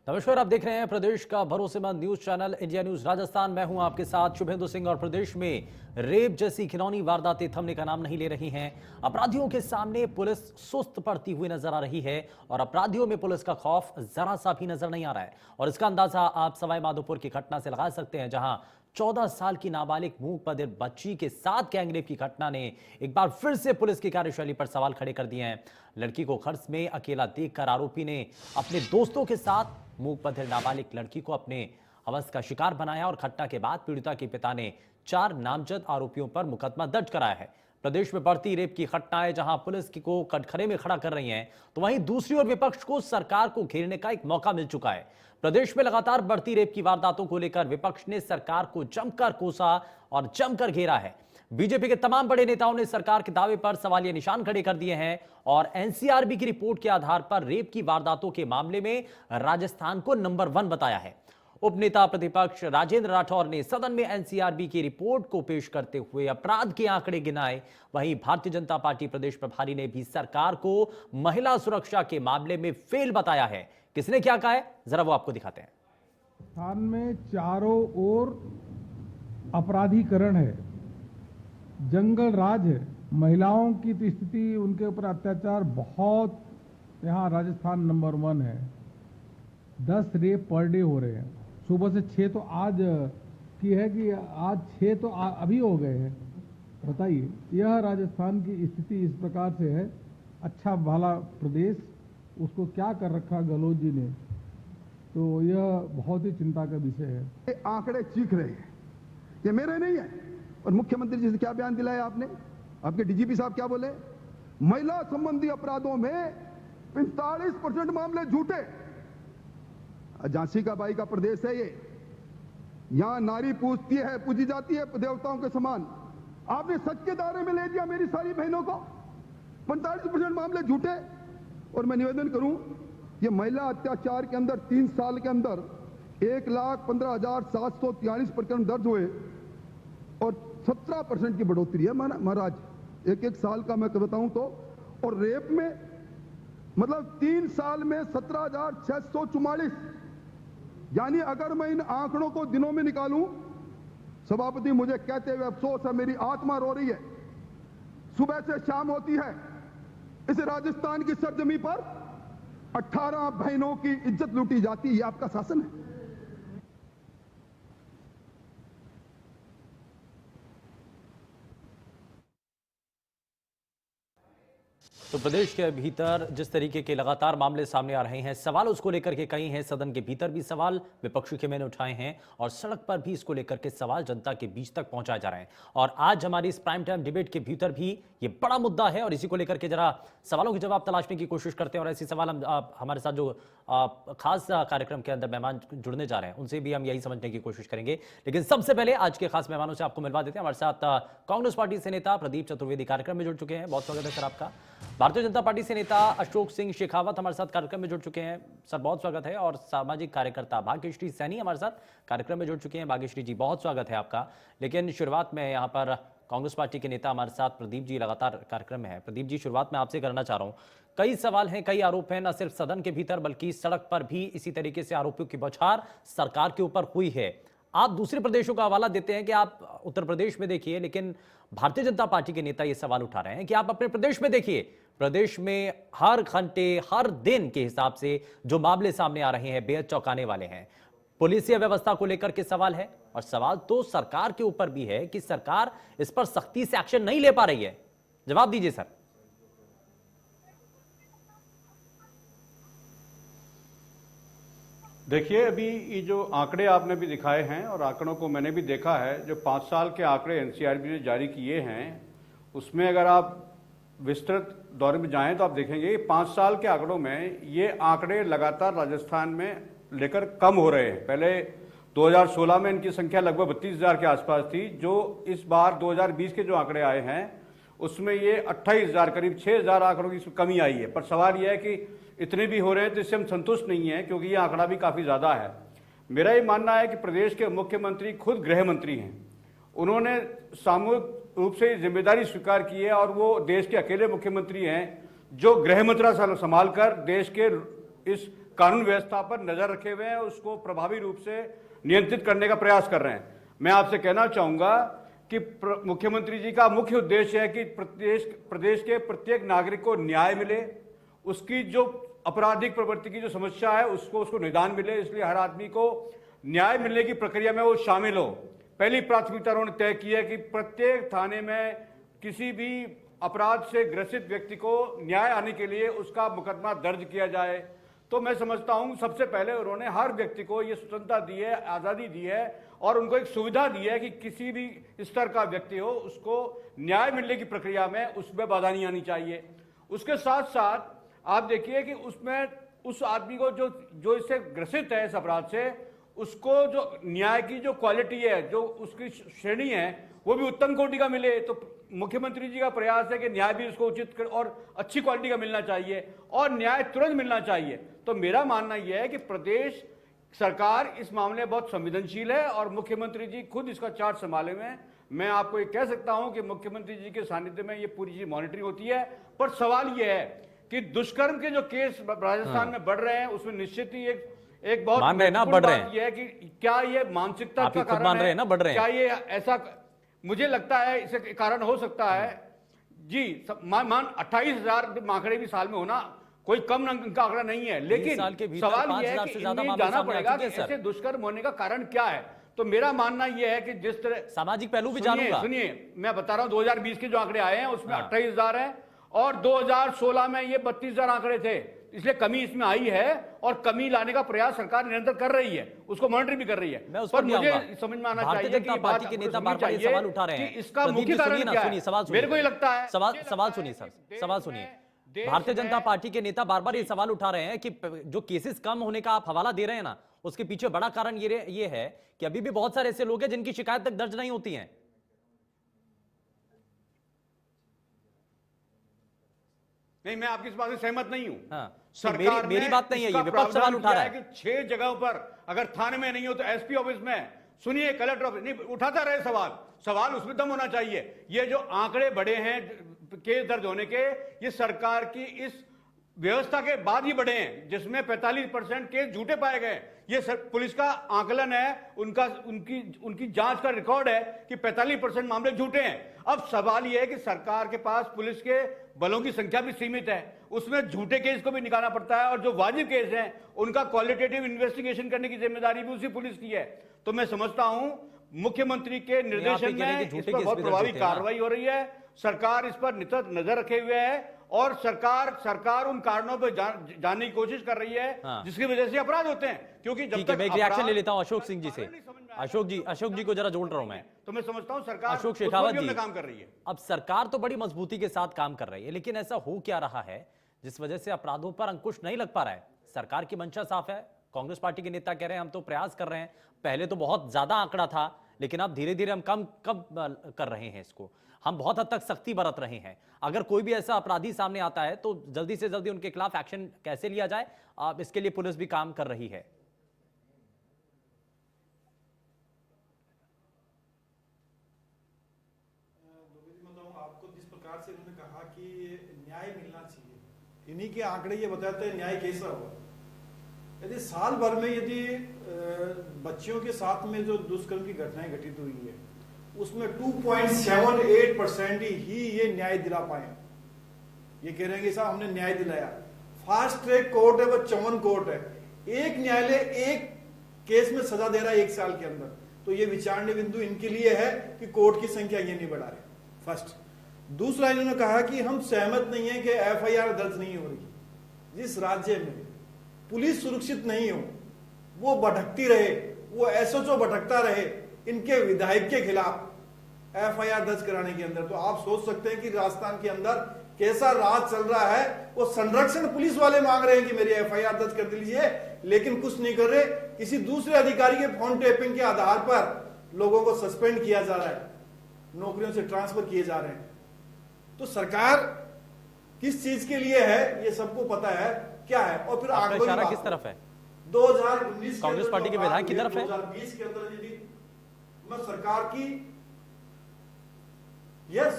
नमस्कार, आप देख रहे हैं प्रदेश का भरोसेमंद news channel India news Rajasthan. मैं हूं आपके साथ शुभेंदु सिंह। और प्रदेश में रेप जैसी घिनौनी वारदातें थमने का नाम नहीं ले रही हैं। अपराधियों के सामने पुलिस सुस्त पड़ती हुई नजर आ रही है और अपराधियों में पुलिस का खौफ जरा सा भी नजर नहीं आ रहा है। और इसका अंदाजा आप सवाई माधोपुर की घटना से लगा सकते हैं, जहां 14 साल की नाबालिग मूक बधिर बच्ची के साथ गैंगरेप की घटना ने एक बार फिर से पुलिस की कार्यशैली पर सवाल खड़े कर दिए हैं। लड़की को खर्च में अकेला देखकर आरोपी ने अपने दोस्तों के साथ मूक बधिर नाबालिग लड़की को अपने हवस का शिकार बनाया और घटना के बाद पीड़िता के पिता ने 4 नामजद आरोपियों पर मुकदमा दर्ज कराया है। प्रदेश में बढ़ती रेप की घटनाएं जहां पुलिस को कटघरे में खड़ा कर रही हैं, तो वहीं दूसरी ओर विपक्ष को सरकार को घेरने का एक मौका मिल चुका है। प्रदेश में लगातार बढ़ती रेप की वारदातों को लेकर विपक्ष ने सरकार को जमकर कोसा और जमकर घेरा है। बीजेपी के तमाम बड़े नेताओं ने सरकार के दावे पर सवालिया निशान खड़े कर दिए हैं और एनसीआरबी की रिपोर्ट के आधार पर रेप की वारदातों के मामले में राजस्थान को नंबर 1 बताया है। उपनेता प्रतिपक्ष राजेंद्र राठौर ने सदन में एनसीआरबी की रिपोर्ट को पेश करते हुए अपराध के आंकड़े गिनाए। वहीं भारतीय जनता पार्टी प्रदेश प्रभारी ने भी सरकार को महिला सुरक्षा के मामले में फेल बताया है। किसने क्या कहा है, जरा वो आपको दिखाते हैं। स्थान में चारों ओर अपराधीकरण है, जंगल राज है, महिलाओं की तो स्थिति, उनके ऊपर अत्याचार बहुत, यहाँ राजस्थान नंबर 1 है। 10 रेप पर डे हो रहे हैं। सुबह से 6 तो आज की है कि आज 6 तो अभी हो गए हैं। बताइए, यह राजस्थान की स्थिति इस प्रकार से है। अच्छा भला प्रदेश, उसको क्या कर रखा गहलोत जी ने, तो यह बहुत ही चिंता का विषय है। ये आंकड़े चीख रहे हैं, ये मेरे नहीं है। और मुख्यमंत्री जी से क्या बयान दिलाया आपने? आपके डीजीपी साहब क्या बोले? महिला संबंधी अपराधों में 45% मामले झूठे। झांसी का बाई का प्रदेश है ये, यहां नारी पूजी जाती है देवताओं के समान। आपने सच के दायरे में ले दिया मेरी सारी बहनों को। 45% मामले झूठे। और मैं निवेदन करूं, ये महिला अत्याचार के अंदर 3 साल के अंदर 1,15,743 प्रकरण दर्ज हुए और 17% की बढ़ोतरी है महाराज। एक साल का मैं बताऊं तो। और रेप में मतलब 3 साल में 17,644। यानी अगर मैं इन आंकड़ों को दिनों में निकालूं, सभापति मुझे कहते हुए अफसोस है, मेरी आत्मा रो रही है। सुबह से शाम होती है इस राजस्थान की सरजमी पर 18 बहनों की इज्जत लूटी जाती है। ये आपका शासन है। तो प्रदेश के भीतर जिस तरीके के लगातार मामले सामने आ रहे हैं, सवाल उसको लेकर के कई हैं। सदन के भीतर भी सवाल विपक्षी के मैंने उठाए हैं और सड़क पर भी इसको लेकर के सवाल जनता के बीच तक पहुंचाए जा रहे हैं। और आज हमारी इस प्राइम टाइम डिबेट के भीतर भी ये बड़ा मुद्दा है और इसी को लेकर के जरा सवालों के जवाब तलाशने की कोशिश करते हैं। और ऐसे सवाल हम हमारे साथ जो खास कार्यक्रम के अंदर मेहमान जुड़ने जा रहे हैं, उनसे भी हम यही समझने की कोशिश करेंगे। लेकिन सबसे पहले आज के खास मेहमानों से आपको मिलवा देते हैं। हमारे साथ कांग्रेस पार्टी से नेता प्रदीप चतुर्वेदी कार्यक्रम में जुड़ चुके हैं। बहुत स्वागत है सर आपका। भारतीय जनता पार्टी से नेता अशोक सिंह शेखावत हमारे साथ कार्यक्रम में जुड़ चुके हैं। सर बहुत स्वागत है। और सामाजिक कार्यकर्ता भाग्यश्री सैनी हमारे साथ कार्यक्रम में जुड़ चुके हैं। भाग्यश्री जी बहुत स्वागत है आपका। लेकिन शुरुआत में यहाँ पर कांग्रेस पार्टी के नेता हमारे साथ प्रदीप जी लगातार कार्यक्रम में है। प्रदीप जी, शुरुआत में आपसे करना चाह रहा हूँ, कई सवाल हैं, कई आरोप हैं, न सिर्फ सदन के भीतर बल्कि सड़क पर भी इसी तरीके से आरोपियों की बौछार सरकार के ऊपर हुई है। आप दूसरे प्रदेशों का हवाला देते हैं कि आप उत्तर प्रदेश में देखिए, लेकिन भारतीय जनता पार्टी के नेता ये सवाल उठा रहे हैं कि आप अपने प्रदेश में देखिए। प्रदेश में हर घंटे हर दिन के हिसाब से जो मामले सामने आ रहे हैं बेहद चौंकाने वाले हैं। पुलिसिया व्यवस्था को लेकर के सवाल है और सवाल तो सरकार के ऊपर भी है कि सरकार इस पर सख्ती से एक्शन नहीं ले पा रही है। जवाब दीजिए सर। देखिए, अभी ये जो आंकड़े आपने भी दिखाए हैं और आंकड़ों को मैंने भी देखा है, जो 5 साल के आंकड़े एनसीआरबी ने जारी किए हैं, उसमें अगर आप विस्तृत दौरे में जाएं तो आप देखेंगे 5 साल के आंकड़ों में ये आंकड़े लगातार राजस्थान में लेकर कम हो रहे हैं। पहले 2016 में इनकी संख्या लगभग 32,000 के आसपास थी। जो इस बार 2020 के जो आंकड़े आए हैं उसमें ये 28,000, करीब 6,000 आंकड़ों की कमी आई है। पर सवाल यह है कि इतने भी हो रहे हैं तो इससे हम संतुष्ट नहीं हैं, क्योंकि ये आंकड़ा भी काफ़ी ज़्यादा है। मेरा ये मानना है कि प्रदेश के मुख्यमंत्री खुद गृह मंत्री हैं। उन्होंने सामूहिक रूप से जिम्मेदारी स्वीकार की है और वो देश के अकेले मुख्यमंत्री हैं जो गृह मंत्रालय संभाल कर देश के इस कानून व्यवस्था पर नजर रखे हुए हैं, उसको प्रभावी रूप से नियंत्रित करने का प्रयास कर रहे हैं। मैं आपसे कहना चाहूंगा कि मुख्यमंत्री जी का मुख्य उद्देश्य है कि प्रदेश के प्रत्येक नागरिक को न्याय मिले, उसकी जो आपराधिक प्रवृत्ति की जो समस्या है उसको निदान मिले, इसलिए हर आदमी को न्याय मिलने की प्रक्रिया में वो शामिल हो। पहली प्राथमिकता उन्होंने तय की है कि प्रत्येक थाने में किसी भी अपराध से ग्रसित व्यक्ति को न्याय आने के लिए उसका मुकदमा दर्ज किया जाए। तो मैं समझता हूं सबसे पहले उन्होंने हर व्यक्ति को ये स्वतंत्रता दी है, आजादी दी है और उनको एक सुविधा दी है कि किसी भी स्तर का व्यक्ति हो उसको न्याय मिलने की प्रक्रिया में उसमें बाधा नहीं आनी चाहिए। उसके साथ साथ आप देखिए कि उसमें उस आदमी को जो इससे ग्रसित है इस अपराध से, उसको जो न्याय की जो क्वालिटी है, जो उसकी श्रेणी है, वो भी उत्तम कोटि का मिले। तो मुख्यमंत्री जी का प्रयास है कि न्याय भी उसको उचित और अच्छी क्वालिटी का मिलना चाहिए और न्याय तुरंत मिलना चाहिए। तो मेरा मानना यह है कि प्रदेश सरकार इस मामले में बहुत संवेदनशील है और मुख्यमंत्री जी खुद इसका चार्ज संभाले हुए हैं। मैं आपको ये कह सकता हूं कि मुख्यमंत्री जी के सानिध्य में ये पूरी चीज मॉनिटरिंग होती है। पर सवाल यह है कि दुष्कर्म के जो केस राजस्थान में बढ़ रहे हैं उसमें निश्चित ही एक बहुत मान रहे हैं ना, बढ़ रहे हैं। ये है कि क्या ये मानसिकता का कारण मान रहे हैं ना, बढ़ रहे हैं। क्या ये ऐसा, मुझे लगता है इसे कारण हो सकता है जी। मान 28,000 आंकड़े भी साल में होना कोई कम अंक का आंकड़ा नहीं है, लेकिन सवाल यह है कि इन्हें जाना पड़ेगा कि ऐसे दुष्कर्म होने का कारण क्या है। तो मेरा मानना यह है कि जिस तरह सामाजिक पहलू भी जानूंगा। सुनिए, मैं बता रहा हूं 2020 के जो आंकड़े आए हैं उसमें 28,000 है और 2016 में ये 32,000 आंकड़े थे, इसलिए कमी इसमें आई है और कमी लाने का प्रयास सरकार निरंतर कर रही है, उसको मॉनिटर भी कर रही है। पर मुझे समझ में आना चाहिए कि जनता पार्टी के नेता बार-बार ये सवाल उठा रहे हैं, इसका मुख्य कारण क्या है। मेरे को ये लगता है, सवाल सुनिए सर, सवाल सुनिए। भारतीय जनता पार्टी के नेता बार बार ये सवाल उठा रहे हैं कि जो केसेस कम होने का आप हवाला दे रहे हैं ना, उसके पीछे बड़ा कारण ये है कि अभी भी बहुत सारे ऐसे लोग हैं जिनकी शिकायत तक दर्ज नहीं होती है। नहीं, मैं आपकी इस बात से सहमत नहीं हूं। हाँ, सरकार मेरी बात नहीं है, ये विपक्ष सवाल उठा रहा है कि 6 जगहों पर अगर थाने में नहीं हो तो एसपी ऑफिस में, सुनिए कलेक्टर ऑफिस, नहीं उठाता रहे सवाल उसमें दम होना चाहिए। ये जो आंकड़े बढ़े हैं केस दर्ज होने के, ये सरकार की इस व्यवस्था के बाद ही बढ़े हैं जिसमें 45% केस झूठे पाए गए। ये पुलिस का आकलन है, उनकी जांच का रिकॉर्ड है कि 45% मामले झूठे हैं। अब सवाल यह है कि सरकार के पास पुलिस के बलों की संख्या भी सीमित है, उसमें झूठे केस को भी निकालना पड़ता है और जो वाजिब केस हैं उनका क्वालिटेटिव इन्वेस्टिगेशन करने की जिम्मेदारी भी उसी पुलिस की है। तो मैं समझता हूं मुख्यमंत्री के निर्देशन में इस पर बहुत प्रभावी कार्रवाई हो रही है, सरकार इस पर निरंतर नजर रखे हुए है और सरकार उन कारणों पर जानने की कोशिश कर रही है जिसकी वजह से अपराध होते हैं। क्योंकि जब तक मैं एक रिएक्शन ले लेता हूं अशोक सिंह जी से। अशोक जी को जरा जोड़ रहा हूं मैं। तो मैं समझता हूं सरकार अशोक शेखावत जी काम कर रही है। अब सरकार तो बड़ी मजबूती के साथ काम कर रही है, लेकिन ऐसा हो क्या रहा है जिस वजह से अपराधों पर अंकुश नहीं लग पा रहा है? सरकार की मंशा साफ है, कांग्रेस पार्टी के नेता कह रहे हैं हम तो प्रयास कर रहे हैं, पहले तो बहुत ज्यादा आंकड़ा था लेकिन अब धीरे धीरे हम कम कर रहे हैं इसको, हम बहुत हद तक सख्ती बरत रहे हैं। अगर कोई भी ऐसा अपराधी सामने आता है तो जल्दी से जल्दी उनके खिलाफ एक्शन कैसे लिया जाए, इसके लिए पुलिस भी काम कर रही है। आपको जिस प्रकार से उन्होंने कहा कि न्याय मिलना चाहिए, इन्हीं के आंकड़े ये बताते हैं न्याय कैसा हुआ। यदि साल भर में यदि बच्चियों के साथ में जो दुष्कर्म की घटनाएं घटित हुई है उसमें 2.78% ही ये न्याय दिला पाए। ये कह रहे हैं कि साहब हमने न्याय दिलाया। फास्ट ट्रैक कोर्ट है, वो 54 कोर्ट है, एक न्यायालय एक केस में सजा दे रहा है 1 साल के अंदर। तो ये विचारने बिंदु इनके लिए है कि कोर्ट की संख्या ये नहीं बढ़ा रहे। फर्स्ट। दूसरा, इन्होंने कहा कि हम सहमत नहीं है कि एफआईआर दर्ज नहीं हो रही। जिस राज्य में पुलिस सुरक्षित नहीं हो, वो भटकती रहे, वो एसएचओ भटकता रहे इनके विधायक के खिलाफ एफआईआर दर्ज कराने के अंदर, तो आप सोच सकते हैं कि राजस्थान के अंदर कैसा राज चल रहा है। वो संरक्षण पुलिस वाले मांग रहे हैं कि मेरी एफआईआर दर्ज कर दीजिए, लेकिन कुछ नहीं कर रहे। किसी दूसरे अधिकारी के फोन टेपिंग के आधार पर लोगों को सस्पेंड किया जा रहा है, नौकरियों से ट्रांसफर किए जा रहे हैं। तो सरकार किस चीज के लिए है ये सबको पता है क्या है। और फिर आंकड़ों इशारा किस तरफ है? 2019 कांग्रेस पार्टी के विधायक की तरफ है। 2020 के अंदर यदि मैं सरकार की, यस,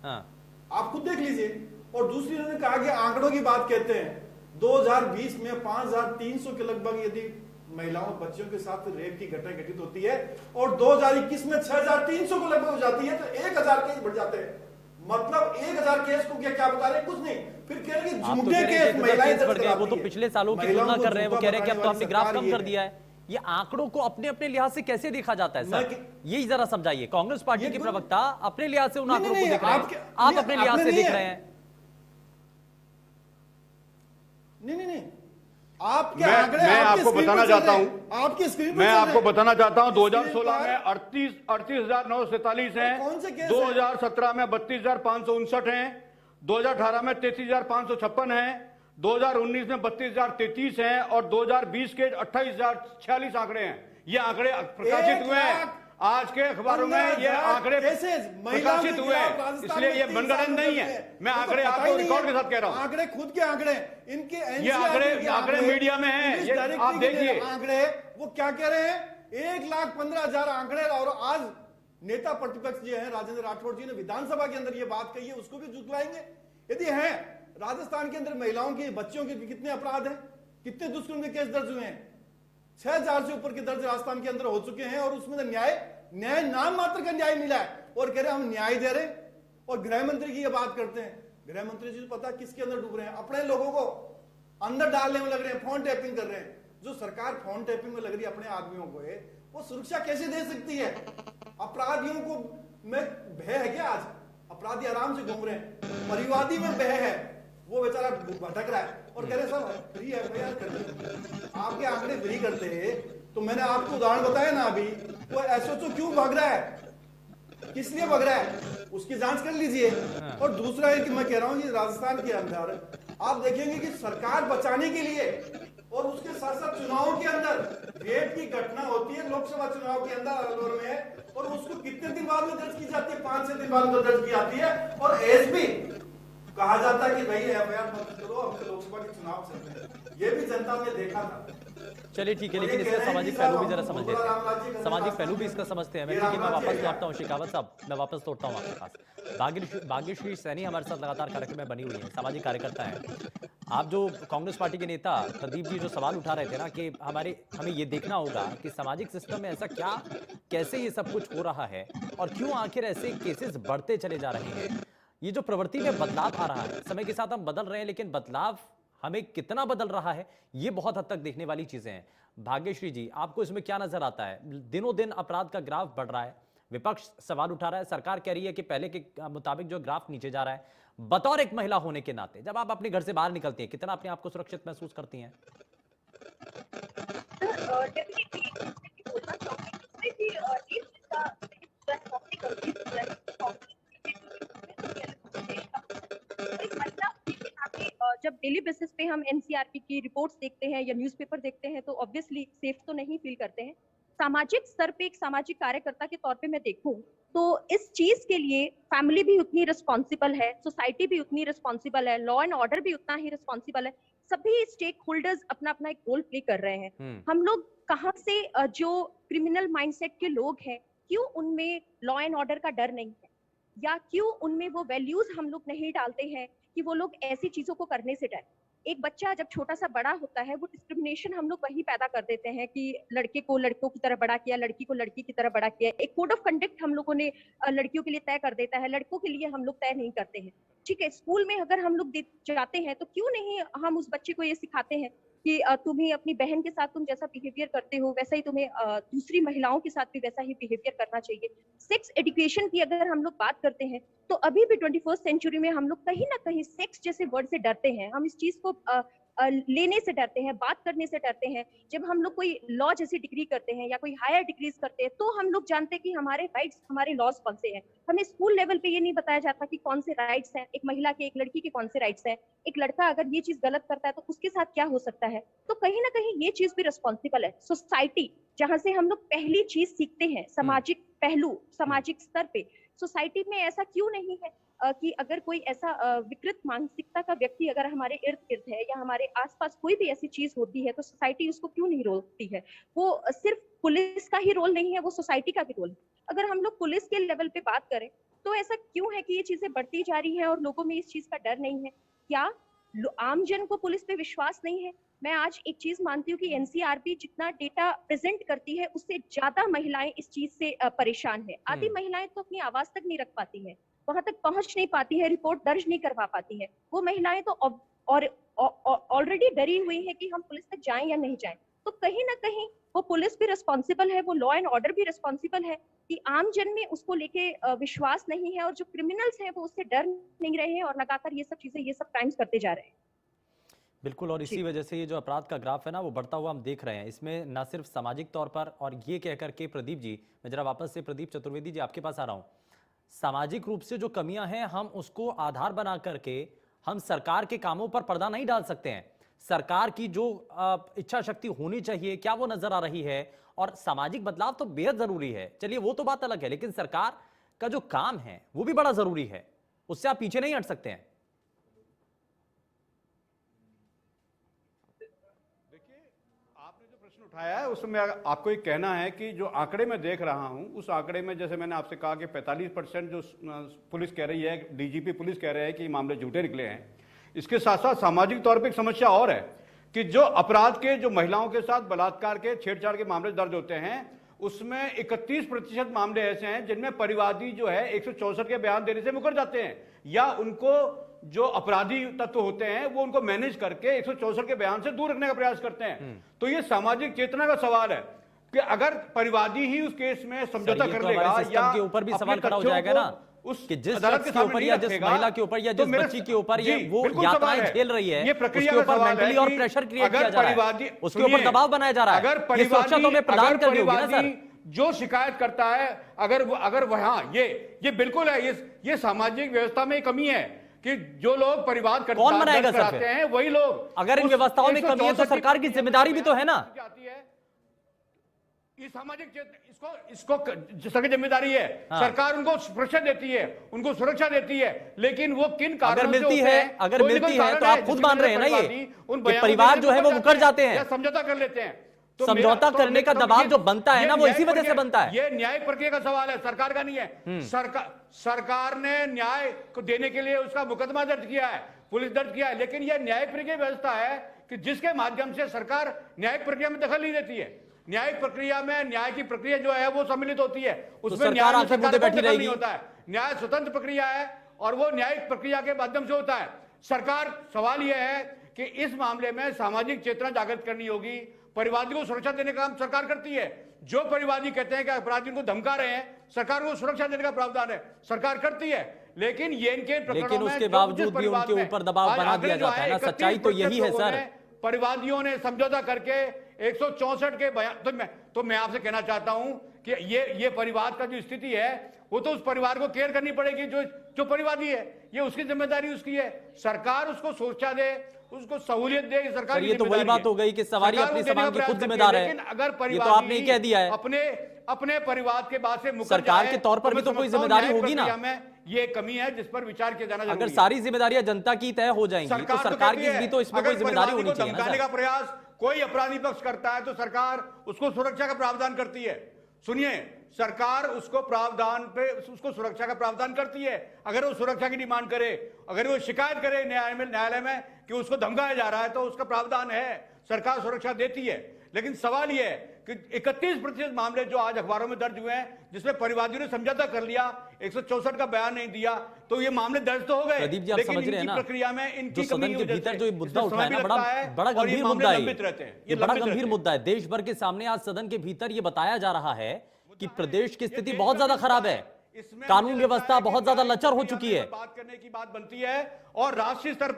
हाँ, आप खुद देख लीजिए। और दूसरी, उन्होंने कहा कि आंकड़ों की बात कहते हैं, 2020 में 5300 के लगभग यदि महिलाओं बच्चों के साथ रेप की घटना घटित होती है और 2021 में 6300 को लगभग हो जाती है, तो 1000 केस बढ़ जाते हैं। मतलब 1000 केस को क्या बता रहे हैं? कुछ नहीं। फिर कह रहे हैं आप तो झूठे कह रहे केस हैं महिलाएं बढ़ गए, वो तो पिछले सालों की तुलना कर रहे हैं। वो कह रहे हैं कि अब तो आपने ग्राफ कम कर दिया है। ये आंकड़ों को अपने अपने लिहाज से कैसे देखा जाता है सर? यही जरा समझाइए। कांग्रेस पार्टी के प्रवक्ता अपने लिहाज से उन आंकड़ों को देख रहे हैं, आप अपने लिहाज से देख रहे हैं। नहीं, आपके आंकड़े मैं आपको बताना चाहता हूं, आपकी स्क्रीन मैं आपको बताना चाहता हूं 2016 में 38,947 हैं, कौन से केस 2017 में 32,559 हैं, 2018 में 33,556 हैं, 2019 में 32,033 हैं और 2020 के 28,046 आंकड़े हैं। ये आंकड़े प्रकाशित हुए हैं आज के अखबारों में, ये आंकड़े प्रकाशित हुए हैं, इसलिए ये मनगढ़ंत नहीं है। मैं आंकड़े आपको रिकॉर्ड के साथ कह रहा हूं। आंकड़े खुद के आंकड़े इनके, ये आंकड़े मीडिया में हैं, ये आप देखिए। आंकड़े वो क्या कह रहे हैं? 1,15,000 आंकड़े। और आज नेता प्रतिपक्ष जो है राजेंद्र राठौड़ जी ने विधानसभा के अंदर ये बात कही है, उसको भी झुठलाएंगे? यदि है राजस्थान के अंदर महिलाओं के, बच्चों के कितने अपराध हैं, कितने दुष्कर्म के केस दर्ज हुए हैं? 6000 से ऊपर के दर्ज राजस्थान के अंदर हो चुके हैं और उसमें न्याय नाम मात्र का न्याय मिला है और कह रहे हैं हम न्याय दे रहे हैं। और गृह मंत्री की ये बात करते हैं। गृह मंत्री जी पता किसके अंदर डूब रहे हैं? अपने लोगों को अंदर डालने में लग रहे हैं, फोन टैपिंग कर रहे हैं। जो सरकार फोन टैपिंग में लग रही है अपने आदमियों को, वो सुरक्षा कैसे दे सकती है? अपराधियों को में भय है क्या? आज अपराधी आराम से घूम रहे हैं, परिवादी में भय है, वो बेचारा भटक रहा है और कह रहे सर फ्री एफआईआर करते। आपके आंकड़े फ्री करते हैं तो मैंने आपको उदाहरण बताया ना अभी, वो एसओचओ क्यों भाग रहा है, किस लिए भाग रहा है, उसकी जांच कर लीजिए। और दूसरा है कि मैं कह रहा हूं कि राजस्थान के अंदर आप देखेंगे कि सरकार बचाने के लिए और उसके साथ साथ चुनावों के अंदर रेप की घटना होती है, लोकसभा चुनाव के अंदर अलवर में, और उसको कितने दिन बाद में दर्ज की जाती है? 5-6 दिन बाद में दर्ज की जाती है और एसपी कहा जाता है कि भाई एफआईआर मत करो, अब लोकसभा के चुनाव चल रहे हैं। ये भी जनता ने देखा था। चलिए ठीक है, लेकिन इसका सामाजिक पहलू भी जरा समझ लेते हैं। सामाजिक पहलू भी इसका समझते हैं। लेकिन मैं वापस लौटता हूँ शेखावत साहब, मैं वापस लौटता हूँ आपके पास। भाग्यश्री सैनी हमारे साथ लगातार कार्यक्रम में बनी हुई है, सामाजिक कार्यकर्ता है। आप जो कांग्रेस पार्टी के नेता प्रदीप जी जो सवाल उठा रहे थे ना कि हमें ये देखना होगा कि सामाजिक सिस्टम में ऐसा क्या, कैसे ये सब कुछ हो रहा है और क्यों आखिर ऐसे केसेस बढ़ते चले जा रहे हैं। ये जो प्रवृत्ति में बदलाव आ रहा है, समय के साथ हम बदल रहे हैं, लेकिन बदलाव हमें कितना बदल रहा है ये बहुत हद तक देखने वाली चीजें हैं। भाग्यश्री जी, आपको इसमें क्या नजर आता है? दिनों दिन अपराध का ग्राफ बढ़ रहा है, विपक्ष सवाल उठा रहा है, सरकार कह रही है कि पहले के मुताबिक जो ग्राफ नीचे जा रहा है। बतौर एक महिला होने के नाते जब आप अपने घर से बाहर निकलती हैं, कितना अपने आप को सुरक्षित महसूस करती हैं? जब डेली बेसिस पे हम एनसीआरबी की रिपोर्ट्स देखते हैं या न्यूज़पेपर देखते हैं तो ऑब्वियसली सेफ तो नहीं फील करते हैं। सामाजिक स्तर पे एक सामाजिक कार्यकर्ता के तौर पे मैं देखूं तो इस चीज के लिए फैमिली भी उतनी रिस्पॉन्सिबल है, सोसाइटी भी उतनी रिस्पॉन्सिबल है, लॉ एंड ऑर्डर भी उतना ही रिस्पॉन्सिबल है। सभी स्टेक होल्डर्स अपना अपना एक रोल प्ले कर रहे हैं। हम लोग कहाँ से जो क्रिमिनल माइंडसेट के लोग हैं, क्यों उनमें लॉ एंड ऑर्डर का डर नहीं है या क्यों उनमें वो वैल्यूज हम लोग नहीं डालते हैं कि वो लोग ऐसी चीजों को करने से डर। एक बच्चा जब छोटा सा बड़ा होता है वो डिस्क्रिमिनेशन हम लोग वही पैदा कर देते हैं कि लड़के को लड़कों की तरह बड़ा किया, लड़की को लड़की की तरह बड़ा किया। एक कोड ऑफ कंडक्ट हम लोगों ने लड़कियों के लिए तय कर देता है, लड़कों के लिए हम लोग तय नहीं करते हैं। ठीक है, स्कूल में अगर हम लोग जाते हैं तो क्यों नहीं हम उस बच्चे को ये सिखाते हैं कि तुम्हें अपनी बहन के साथ तुम जैसा बिहेवियर करते हो वैसा ही तुम्हें दूसरी महिलाओं के साथ भी वैसा ही बिहेवियर करना चाहिए। सेक्स एजुकेशन की अगर हम लोग बात करते हैं तो अभी भी 21st सेंचुरी में हम लोग कहीं ना कहीं सेक्स जैसे वर्ड से डरते हैं। हम इस चीज को लेने से डरते हैं, बात करने से डरते हैं। जब हम लोग कोई लॉ जैसी डिग्री करते हैं या कोई हायर डिग्रीज करते हैं तो हम लोग जानते हैं कि हमारे राइट्स, हमारे लॉज कौन से हैं। हमें स्कूल लेवल पे ये नहीं बताया जाता कि कौन से राइट्स हैं, एक महिला के, एक लड़की के कौन से राइट्स हैं, एक लड़का अगर ये चीज गलत करता है तो उसके साथ क्या हो सकता है। तो कहीं ना कहीं ये चीज भी रिस्पॉन्सिबल है। सोसाइटी जहां से हम लोग पहली चीज सीखते हैं, सामाजिक पहलू, सामाजिक स्तर पे सोसाइटी में ऐसा क्यों नहीं है कि अगर कोई ऐसा विकृत मानसिकता का व्यक्ति अगर हमारे इर्द गिर्द है या हमारे आसपास कोई भी ऐसी चीज होती है तो सोसाइटी उसको क्यों नहीं रोकती है। वो सिर्फ पुलिस का ही रोल नहीं है, वो सोसाइटी का भी रोल है। अगर हम लोग पुलिस के लेवल पे बात करें तो ऐसा क्यों है कि ये चीजें बढ़ती जा रही हैं और लोगों में इस चीज का डर नहीं है। क्या आमजन को पुलिस पे विश्वास नहीं है। मैं आज एक चीज मानती हूँ कि एनसीआरबी जितना डेटा प्रेजेंट करती है उससे ज्यादा महिलाएं इस चीज से परेशान है। आधी महिलाएं तो अपनी आवाज तक नहीं रख पाती है, वहां तक पहुंच नहीं पाती है, रिपोर्ट दर्ज नहीं करवा पाती है। वो महिलाएं तो और ऑलरेडी डरी हुई है कि हम पुलिस तक जाएं या नहीं जाएं। तो कहीं ना कहीं वो पुलिस भी रिस्पॉन्सिबल है, वो लॉ एंड ऑर्डर भी रिस्पॉन्सिबल है कि आम जन में उसको लेके विश्वास नहीं है, और जो क्रिमिनल्स हैं वो उससे डर नहीं रहे हैं और लगातार ये सब चीजें, ये सब क्राइम्स करते जा रहे हैं। बिल्कुल, और इसी वजह से ये जो अपराध का ग्राफ है ना वो बढ़ता हुआ हम देख रहे हैं। इसमें ना सिर्फ सामाजिक तौर पर, और ये कह करके प्रदीप जी, मैं जरा वापस से प्रदीप चतुर्वेदी जी आपके पास आ रहा हूं, सामाजिक रूप से जो कमियां हैं हम उसको आधार बना करके हम सरकार के कामों पर पर्दा नहीं डाल सकते हैं। सरकार की जो इच्छा शक्ति होनी चाहिए, क्या वो नजर आ रही है? और सामाजिक बदलाव तो बेहद जरूरी है, चलिए वो तो बात अलग है, लेकिन सरकार का जो काम है वो भी बड़ा जरूरी है, उससे आप पीछे नहीं हट सकते हैं। उठाया है उसमें आपको एक कहना है कि जो आंकड़े मैं देख रहा हूं, उस आंकड़े में जैसे मैंने आपसे कहा कि 45% जो पुलिस कह रही है, डीजीपी पुलिस कह रहे हैं कि मामले झूठे निकले हैं। इसके साथ साथ सामाजिक तौर पे एक समस्या और है कि जो अपराध के, जो महिलाओं के साथ बलात्कार के, छेड़छाड़ के मामले दर्ज होते हैं, उसमें 31% मामले ऐसे हैं जिनमें परिवादी जो है 164 के बयान देने से मुकर जाते हैं, या उनको जो अपराधी तत्व होते हैं वो उनको मैनेज करके 164 के बयान से दूर रखने का प्रयास करते हैं। तो ये सामाजिक चेतना का सवाल है कि अगर परिवादी ही उस केस में समझौता कर लेगा, या के ऊपर भी सवाल खड़ा हो जाएगा ना उस कि जिस शख्स के ऊपर या जिस महिला के ऊपर या जिस बच्ची के ऊपर ये वो यातनाएं झेल रही है, उसके ऊपर मेंटली और प्रेशर क्रिएट किया जा रहा है, उसके ऊपर दबाव बनाया जा रहा है। ये सोचा तो मैं प्रदान करनी होगी ना सर। जो शिकायत करता है, अगर वहां ये बिल्कुल है, ये सामाजिक व्यवस्था में कमी है कि जो लोग परिवार कौन बनाएगा सर हैं वही लोग। अगर इन व्यवस्थाओं में कमी है तो सरकार की जिम्मेदारी भी तो है ना। ये सामाजिक इसको सरकार की जिम्मेदारी है। हाँ। सरकार उनको सुरक्षा देती है, उनको सुरक्षा देती है, लेकिन वो किन कारणों अगर मिलती है तो आप खुद मान रहे हैं ना ये कि परिवार जो है वो मुकर जाते हैं, समझौता कर लेते हैं। तो समझौता करने का दबाव जो बनता है ना वो इसी वजह से बनता है। ये न्यायिक प्रक्रिया का सवाल है, सरकार का नहीं है। सरकार ने न्याय को देने के लिए उसका मुकदमा दर्ज किया है, पुलिस दर्ज किया है, लेकिन यह न्यायिक प्रक्रिया व्यवस्था है कि जिसके माध्यम से सरकार न्यायिक प्रक्रिया में दखल नहीं देती है। न्यायिक प्रक्रिया में न्याय की प्रक्रिया जो है वो सम्मिलित होती है, उसमें न्याय बैठी रहेगी होता है। न्याय स्वतंत्र प्रक्रिया है और वो न्यायिक प्रक्रिया के माध्यम से होता है। सरकार, सवाल यह है कि इस मामले में सामाजिक चेतना जागृत करनी होगी, परिवादी को सुरक्षा देने का काम सरकार करती है। जो परिवादी कहते हैं कि अपराधी को धमका रहे हैं, सरकार को सुरक्षा देने का प्रावधान है, सरकार करती है, लेकिन ये इनके लेकिन उसके बावजूद भी उनके ऊपर दबाव बना दिया जाता है ना। सच्चाई तो यही है सर। परिवादियों ने समझौता करके 164 के बयान, तो मैं आपसे कहना चाहता हूं कि ये परिवार का जो स्थिति है वो तो उस परिवार को केयर करनी पड़ेगी जो परिवादी है, ये उसकी जिम्मेदारी उसकी है। सरकार उसको सुरक्षा दे, उसको सहूलियत दे, सरकार ये तो वही बात हो गई कि सवारी अपनी सामान की खुद जिम्मेदार है। अगर ये तो आपने कह दिया है, अपने परिवार के बाद से सरकार के तौर पर भी तो कोई जिम्मेदारी होगी ना। ये कमी है जिस पर विचार किया जाना जरूरी है। अगर सारी जिम्मेदारियां जनता की तय हो जाएंगी तो सरकार की भी तो इसमें कोई जिम्मेदारी होनी चाहिए ना। धमकाने का प्रयास कोई अपराधी पक्ष करता है तो सरकार उसको सुरक्षा का प्रावधान करती है। सुनिए, सरकार उसको प्रावधान पे उसको सुरक्षा का प्रावधान करती है। अगर वो सुरक्षा की डिमांड करे, अगर वो शिकायत करे न्यायालय में कि उसको धमकाया जा रहा है तो उसका प्रावधान है, सरकार सुरक्षा देती है। लेकिन सवाल यह है कि 31% मामले जो आज अखबारों में दर्ज हुए हैं जिसमें परिवादियों ने समझौता कर लिया, 164 का बयान नहीं दिया, तो ये मामले दर्ज तो हो गए। प्रदीप जी, आप समझ रहे हैं ना, प्रक्रिया में इनकी जो सदन के भीतर जो मुद्दा उठा है ना, बड़ा गंभीर मुद्दा है। ये बड़ा गंभीर मुद्दा है। देश भर के सामने आज सदन के भीतर ये बताया जा रहा है कि प्रदेश की स्थिति बहुत ज्यादा खराब है, कानून व्यवस्था बहुत ज्यादा लचर हो चुकी है। बात करने की बात बनती है और राष्ट्रीय स्तर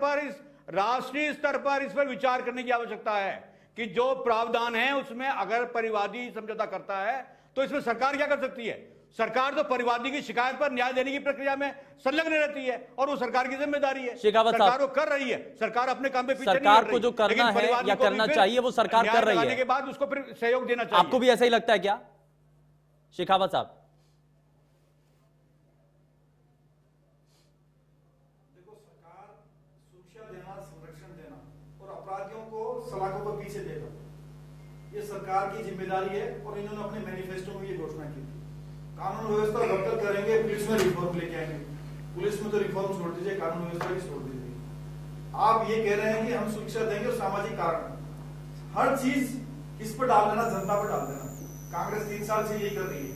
पर इस पर विचार करने की आवश्यकता है कि जो प्रावधान है उसमें अगर परिवादी समझौता करता है तो इसमें सरकार क्या कर सकती है। सरकार तो परिवादी की शिकायत पर न्याय देने की प्रक्रिया में संलग्न रहती है और वो सरकार की जिम्मेदारी है। सरकार वो कर रही है, सरकार अपने काम पे पीछे नहीं सरकार को जो करना है या करना चाहिए वो सरकार कर रही है, के बाद उसको फिर सहयोग देना चाहिए। आपको भी ऐसा ही लगता है क्या शेखावत साहब? देखो, सरकार सुरक्षा देना, संरक्षण देना और अपराधियों को सलाखों पर पीछे देना, ये सरकार की जिम्मेदारी है और इन्होंने अपने मैनिफेस्टो में ये घोषणा की थी। कानून व्यवस्था बदतर करेंगे, पुलिस में रिफॉर्म लेके आएंगे। पुलिस में तो रिफॉर्म छोड़ दीजिए, कानून व्यवस्था भी छोड़ दीजिए। आप ये कह रहे हैं कि हम सुरक्षा देंगे और सामाजिक कारण, हर चीज किस पर डाल देना, जनता पर डाल देना। कांग्रेस 3 साल से यही कर रही है,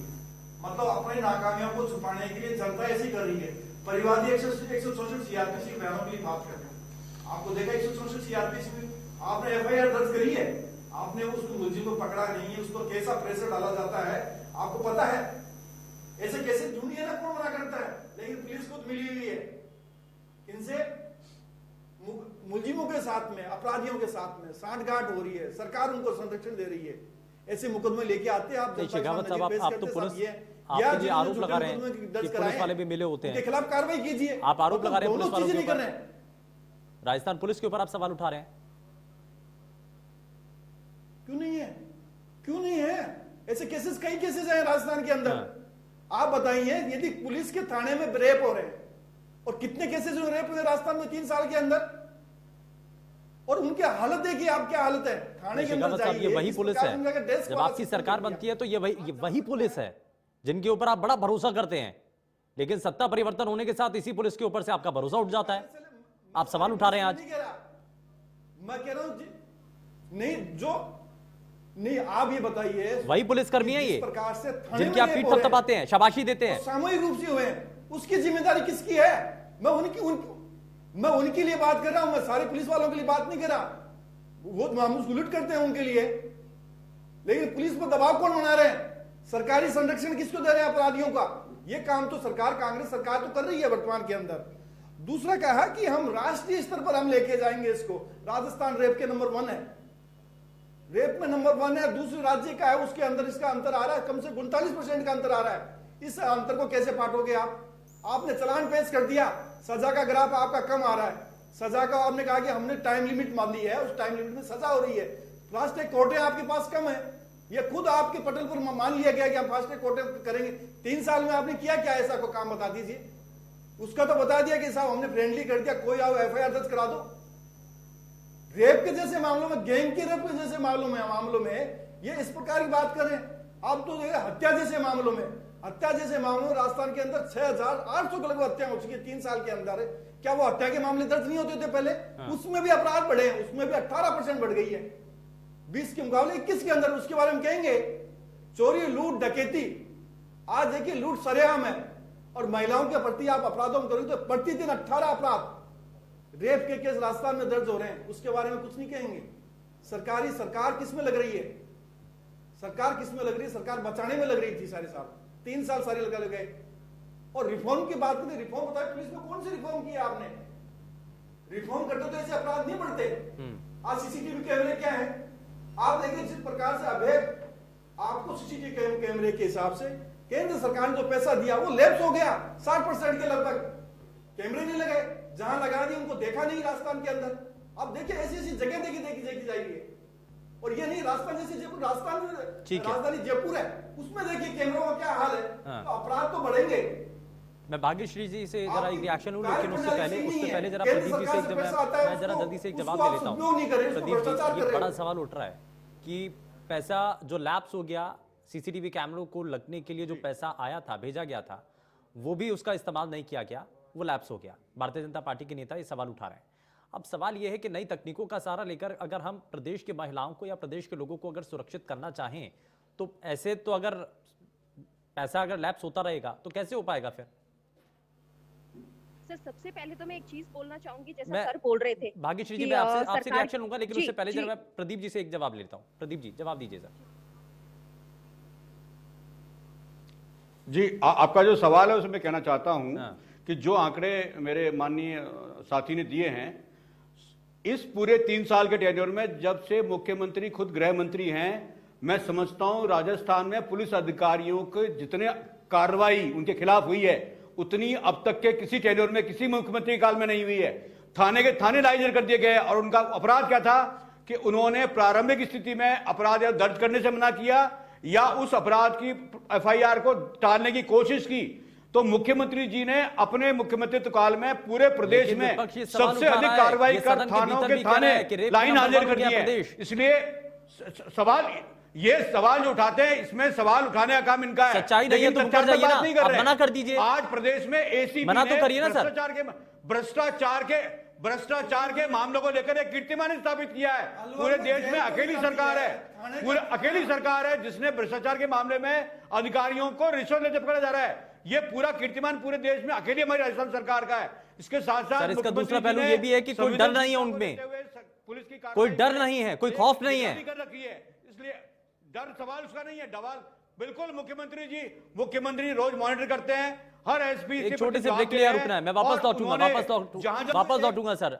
मतलब अपनी नाकामियों को छुपाने के लिए जनता ऐसी कर रही है। परिवादी 164 सीआरपीसी बयानों की बात करते हैं, आपको देखा 164 सीआरपीसी में आपने एफआईआर दर्ज करी है, आपने उसको मुलजिम को पकड़ा नहीं है, उसको कैसा प्रेशर डाला जाता है आपको पता है। ऐसे कैसे दुनिया ना कौन मना करता है, लेकिन पुलिस खुद मिली हुई है इनसे, मुलजिमों के साथ में, अपराधियों के साथ में सांठगांठ हो रही है, सरकार उनको संरक्षण दे रही है, ऐसे मुकदमे लेके आते हैं। आप शेखावत साहब, आप तो पुलिस आपके लिए आरोप लगा रहे हैं कि पुलिस वाले भी मिले होते हैं, उनके खिलाफ कार्रवाई कीजिए। आप आरोप लगा रहे हैं पुलिस वालों के ऊपर, राजस्थान पुलिस के ऊपर आप सवाल उठा रहे हैं। क्यों नहीं है, क्यों नहीं है? ऐसे केसेस, कई केसेस हैं राजस्थान के अंदर। आप बताइए, यदि पुलिस के थाने में रेप हो रहे हैं, और कितने केसेस हुए रेप हुए राजस्थान में 3 साल के अंदर, और उनकी हालत देखिए आप, क्या हालत है थाने के अंदर जाइए। ये वही पुलिस है, जब आपकी सरकार बनती है तो ये वही पुलिस है जिनके ऊपर आप बड़ा भरोसा करते हैं, लेकिन सत्ता परिवर्तन होने के साथ इसी पुलिस के ऊपर से आपका भरोसा उठ जाता है। आप सवाल उठा रहे हैं आज। मैं कह रहा हूं नहीं, जो नहीं, आप ये बताइए, वही पुलिसकर्मी है ये प्रकार से जिनकी आप पीठ थपथपाते हैं, शाबाशी देते हैं, सामूहिक रूप से हुए हैं, उसकी जिम्मेदारी किसकी है? मैं उनके लिए बात कर रहा हूं, मैं सारे पुलिस वालों के लिए बात नहीं कर रहा। वो मामूस उलट करते हैं उनके लिए, लेकिन पुलिस पर दबाव कौन बना रहे हैं? सरकारी संरक्षण किसको दे रहे हैं अपराधियों का? ये काम तो सरकार, कांग्रेस सरकार तो कर रही है वर्तमान के अंदर। दूसरा कहा कि हम राष्ट्रीय स्तर पर हम लेके जाएंगे इसको। राजस्थान रेप के नंबर 1 है, रेप में नंबर 1 है, दूसरे राज्य का है, उसके अंदर इसका अंतर आ रहा है, कम से 39% का अंतर आ रहा है। इस अंतर को कैसे पाटोगे आप? आपने चालान पेश कर दिया, सजा का ग्राफ आपका कम आ रहा है, सजा का आपने कहा कि हमने टाइम लिमिट मान ली है, उस टाइम लिमिट में सजा हो रही है। फास्ट ट्रैक कोर्टें आपके पास कम है, ये खुद आपके पटल पर मान लिया गया कि हम फास्ट ट्रैक कोर्टें करेंगे। 3 साल में आपने किया क्या ऐसा को काम, बता दीजिए। उसका तो बता दिया कि साहब हमने फ्रेंडली कर दिया, कोई आओ एफआईआर दर्ज करा दो। रेप के जैसे मामलों में, गैंग के रेप के जैसे मामलों में ये इस प्रकार की बात करें। आप तो हत्या जैसे मामलों में, राजस्थान के अंदर 6800 के लगभग हत्या हो चुकी है 3 साल के अंदर। क्या वो हत्या के मामले दर्ज नहीं होते थे पहले? उसमें भी अपराध बढ़े हैं, उसमें भी 18% बढ़ गई है 20 के मुकाबले 21 के अंदर। उसके बारे में कहेंगे चोरी, लूट, डकैती, आज देखिए लूट सरेआम है, और महिलाओं के प्रति आप अपराधों में करोगे तो प्रतिदिन 18 अपराध रेप के केस राजस्थान में दर्ज हो रहे हैं, उसके बारे में कुछ नहीं कहेंगे। सरकार किसमें लग रही है? सरकार बचाने में लग रही थी सारे साल, 3 साल सारे लगा गए। और रिफॉर्म की बात करें, रिफॉर्म बताए पुलिस में कौन सी रिफॉर्म की आपने? रिफॉर्म करते तो ऐसे अपराध नहीं बढ़ते। आज सीसीटीवी कैमरे क्या है, आप देखिए जिस प्रकार से अभेद, आपको सीसीटीवी कैमरे के हिसाब से केंद्र सरकार ने जो पैसा दिया वो लैप्स हो गया, 60% के लगभग कैमरे नहीं लगे, जहां लगा दिए उनको देखा नहीं राजस्थान के अंदर। अब देखिए ऐसी जगह देखी जाएगी, और ये नहीं राजस्थान जैसी जयपुर, राजधानी जयपुर है, उसमें देखिए कैमरों का क्या हाल है। तो अपराध तो बढ़ेंगे। मैं भाग्यश्री जी से जरा एक रिएक्शन हूं, लेकिन उससे पहले जरा प्रदीप जी से मैं जरा जल्दी से एक जवाब दे लेता हूं। प्रदीप जी, ये बड़ा सवाल उठ रहा है कि पैसा जो लैप्स हो गया, सीसीटीवी कैमरों को लगने के लिए जो पैसा आया था, भेजा गया था, वो भी उसका इस्तेमाल नहीं किया गया, वो लैप्स हो गया। भारतीय जनता पार्टी के नेता ये सवाल उठा रहे हैं। अब सवाल यह है कि नई तकनीकों का सहारा लेकर अगर हम प्रदेश की महिलाओं को या प्रदेश के लोगों को अगर सुरक्षित करना चाहें, तो ऐसे तो अगर पैसा अगर लैप्स होता रहेगा तो कैसे हो पाएगा फिर? सर, सबसे पहले तो मैं एक चीज बोलना चाहूंगी, जैसा सर बोल रहे थे भाग्यश्री जी, मैं आपसे रिएक्शन लूंगा, लेकिन उससे पहले जरा मैं प्रदीप जी से एक जवाब लेता हूं। प्रदीप जी, जवाब दीजिए सर। जी, आपका जो सवाल है उसमें कहना चाहता हूं कि जो आंकड़े मेरे माननीय साथी ने दिए हैं, इस पूरे 3 साल के टेन्योर में जब से मुख्यमंत्री खुद गृह मंत्री हैं, मैं समझता हूं राजस्थान में पुलिस अधिकारियों के जितने कार्रवाई उनके खिलाफ हुई है, उतनी अब तक के किसी टेन्योर में, किसी मुख्यमंत्री काल में नहीं हुई है। थाने लाइजर कर दिए गए, और उनका अपराध क्या था कि उन्होंने प्रारंभिक स्थिति में अपराध दर्ज करने से मना किया, या उस अपराध की एफआईआर को टालने की कोशिश की। तो मुख्यमंत्री जी ने अपने मुख्यमंत्रित्व काल में पूरे प्रदेश में सबसे अधिक कार्रवाई कर थानों के थाने लाइन हाजिर कर दिए। इसलिए सवाल जो उठाते हैं, इसमें सवाल उठाने का काम इनका है। सच्चाई नहीं है तो ऊपर जाइए ना, आप मना कर दीजिए। आज प्रदेश में एसीपी मना तो करिए ना सर। भ्रष्टाचार के मामलों को लेकर एक कीर्तिमान स्थापित किया है। पूरे देश में अकेली सरकार है, पूरे अकेली सरकार है जिसने भ्रष्टाचार के मामले में अधिकारियों को रिश्वत लेते पकड़ा जा रहा है। ये पूरा कीर्तिमान पूरे देश में अकेली हमारी राजस्थान सरकार का है। इसके साथ साथ सर, इसका दूसरा पहलू ये भी है कि कोई डर नहीं है उनमें, पुलिस की कोई डर नहीं है, कोई खौफ नहीं है। कर रखी है, इसलिए डर सवाल उसका नहीं है। सवाल बिल्कुल मुख्यमंत्री रोज मॉनिटर करते हैं हर एसपी। एक छोटे से ब्रेक के लिए रुकना है, मैं वापस लौटूंगा सर।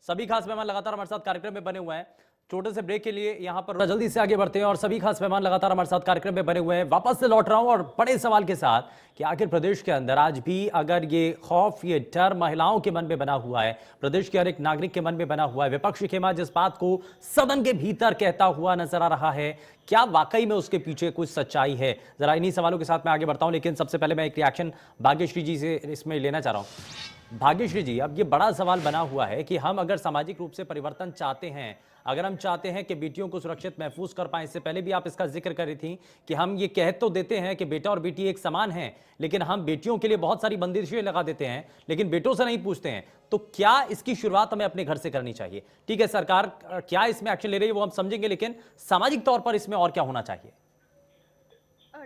सभी खास मेहमान लगातार हमारे साथ कार्यक्रम में बने हुए हैं। छोटे से ब्रेक के लिए यहां पर जल्दी से आगे बढ़ते हैं और सभी खास मेहमान लगातार हमारे साथ कार्यक्रम में बने हुए हैं। वापस से लौट रहा हूं और बड़े सवाल के साथ कि आखिर प्रदेश के अंदर आज भी अगर ये खौफ, ये डर महिलाओं के मन में बना हुआ है, प्रदेश के हर एक नागरिक के मन में बना हुआ है, विपक्षी खेमा जिस बात को सदन के भीतर कहता हुआ नजर आ रहा है, क्या वाकई में उसके पीछे कुछ सच्चाई है? जरा इन्हीं सवालों के साथ मैं आगे बढ़ता हूं, लेकिन सबसे पहले मैं एक रिएक्शन भाग्यश्री जी से इसमें लेना चाह रहा हूं। भाग्यश्री जी, अब ये बड़ा सवाल बना हुआ है कि हम अगर सामाजिक रूप से परिवर्तन चाहते हैं, अगर हम चाहते हैं कि बेटियों को सुरक्षित महफूज कर पाएं, इससे पहले भी आप इसका जिक्र कर रही थी कि हम ये कह तो देते हैं कि बेटा और बेटी एक समान हैं, लेकिन हम बेटियों के लिए बहुत सारी बंदिशें लगा देते हैं, लेकिन बेटों से नहीं पूछते हैं। तो क्या इसकी शुरुआत हमें अपने घर से करनी चाहिए? ठीक है, सरकार क्या इसमें एक्शन ले रही है वो हम समझेंगे, लेकिन सामाजिक तौर पर इसमें और क्या होना चाहिए?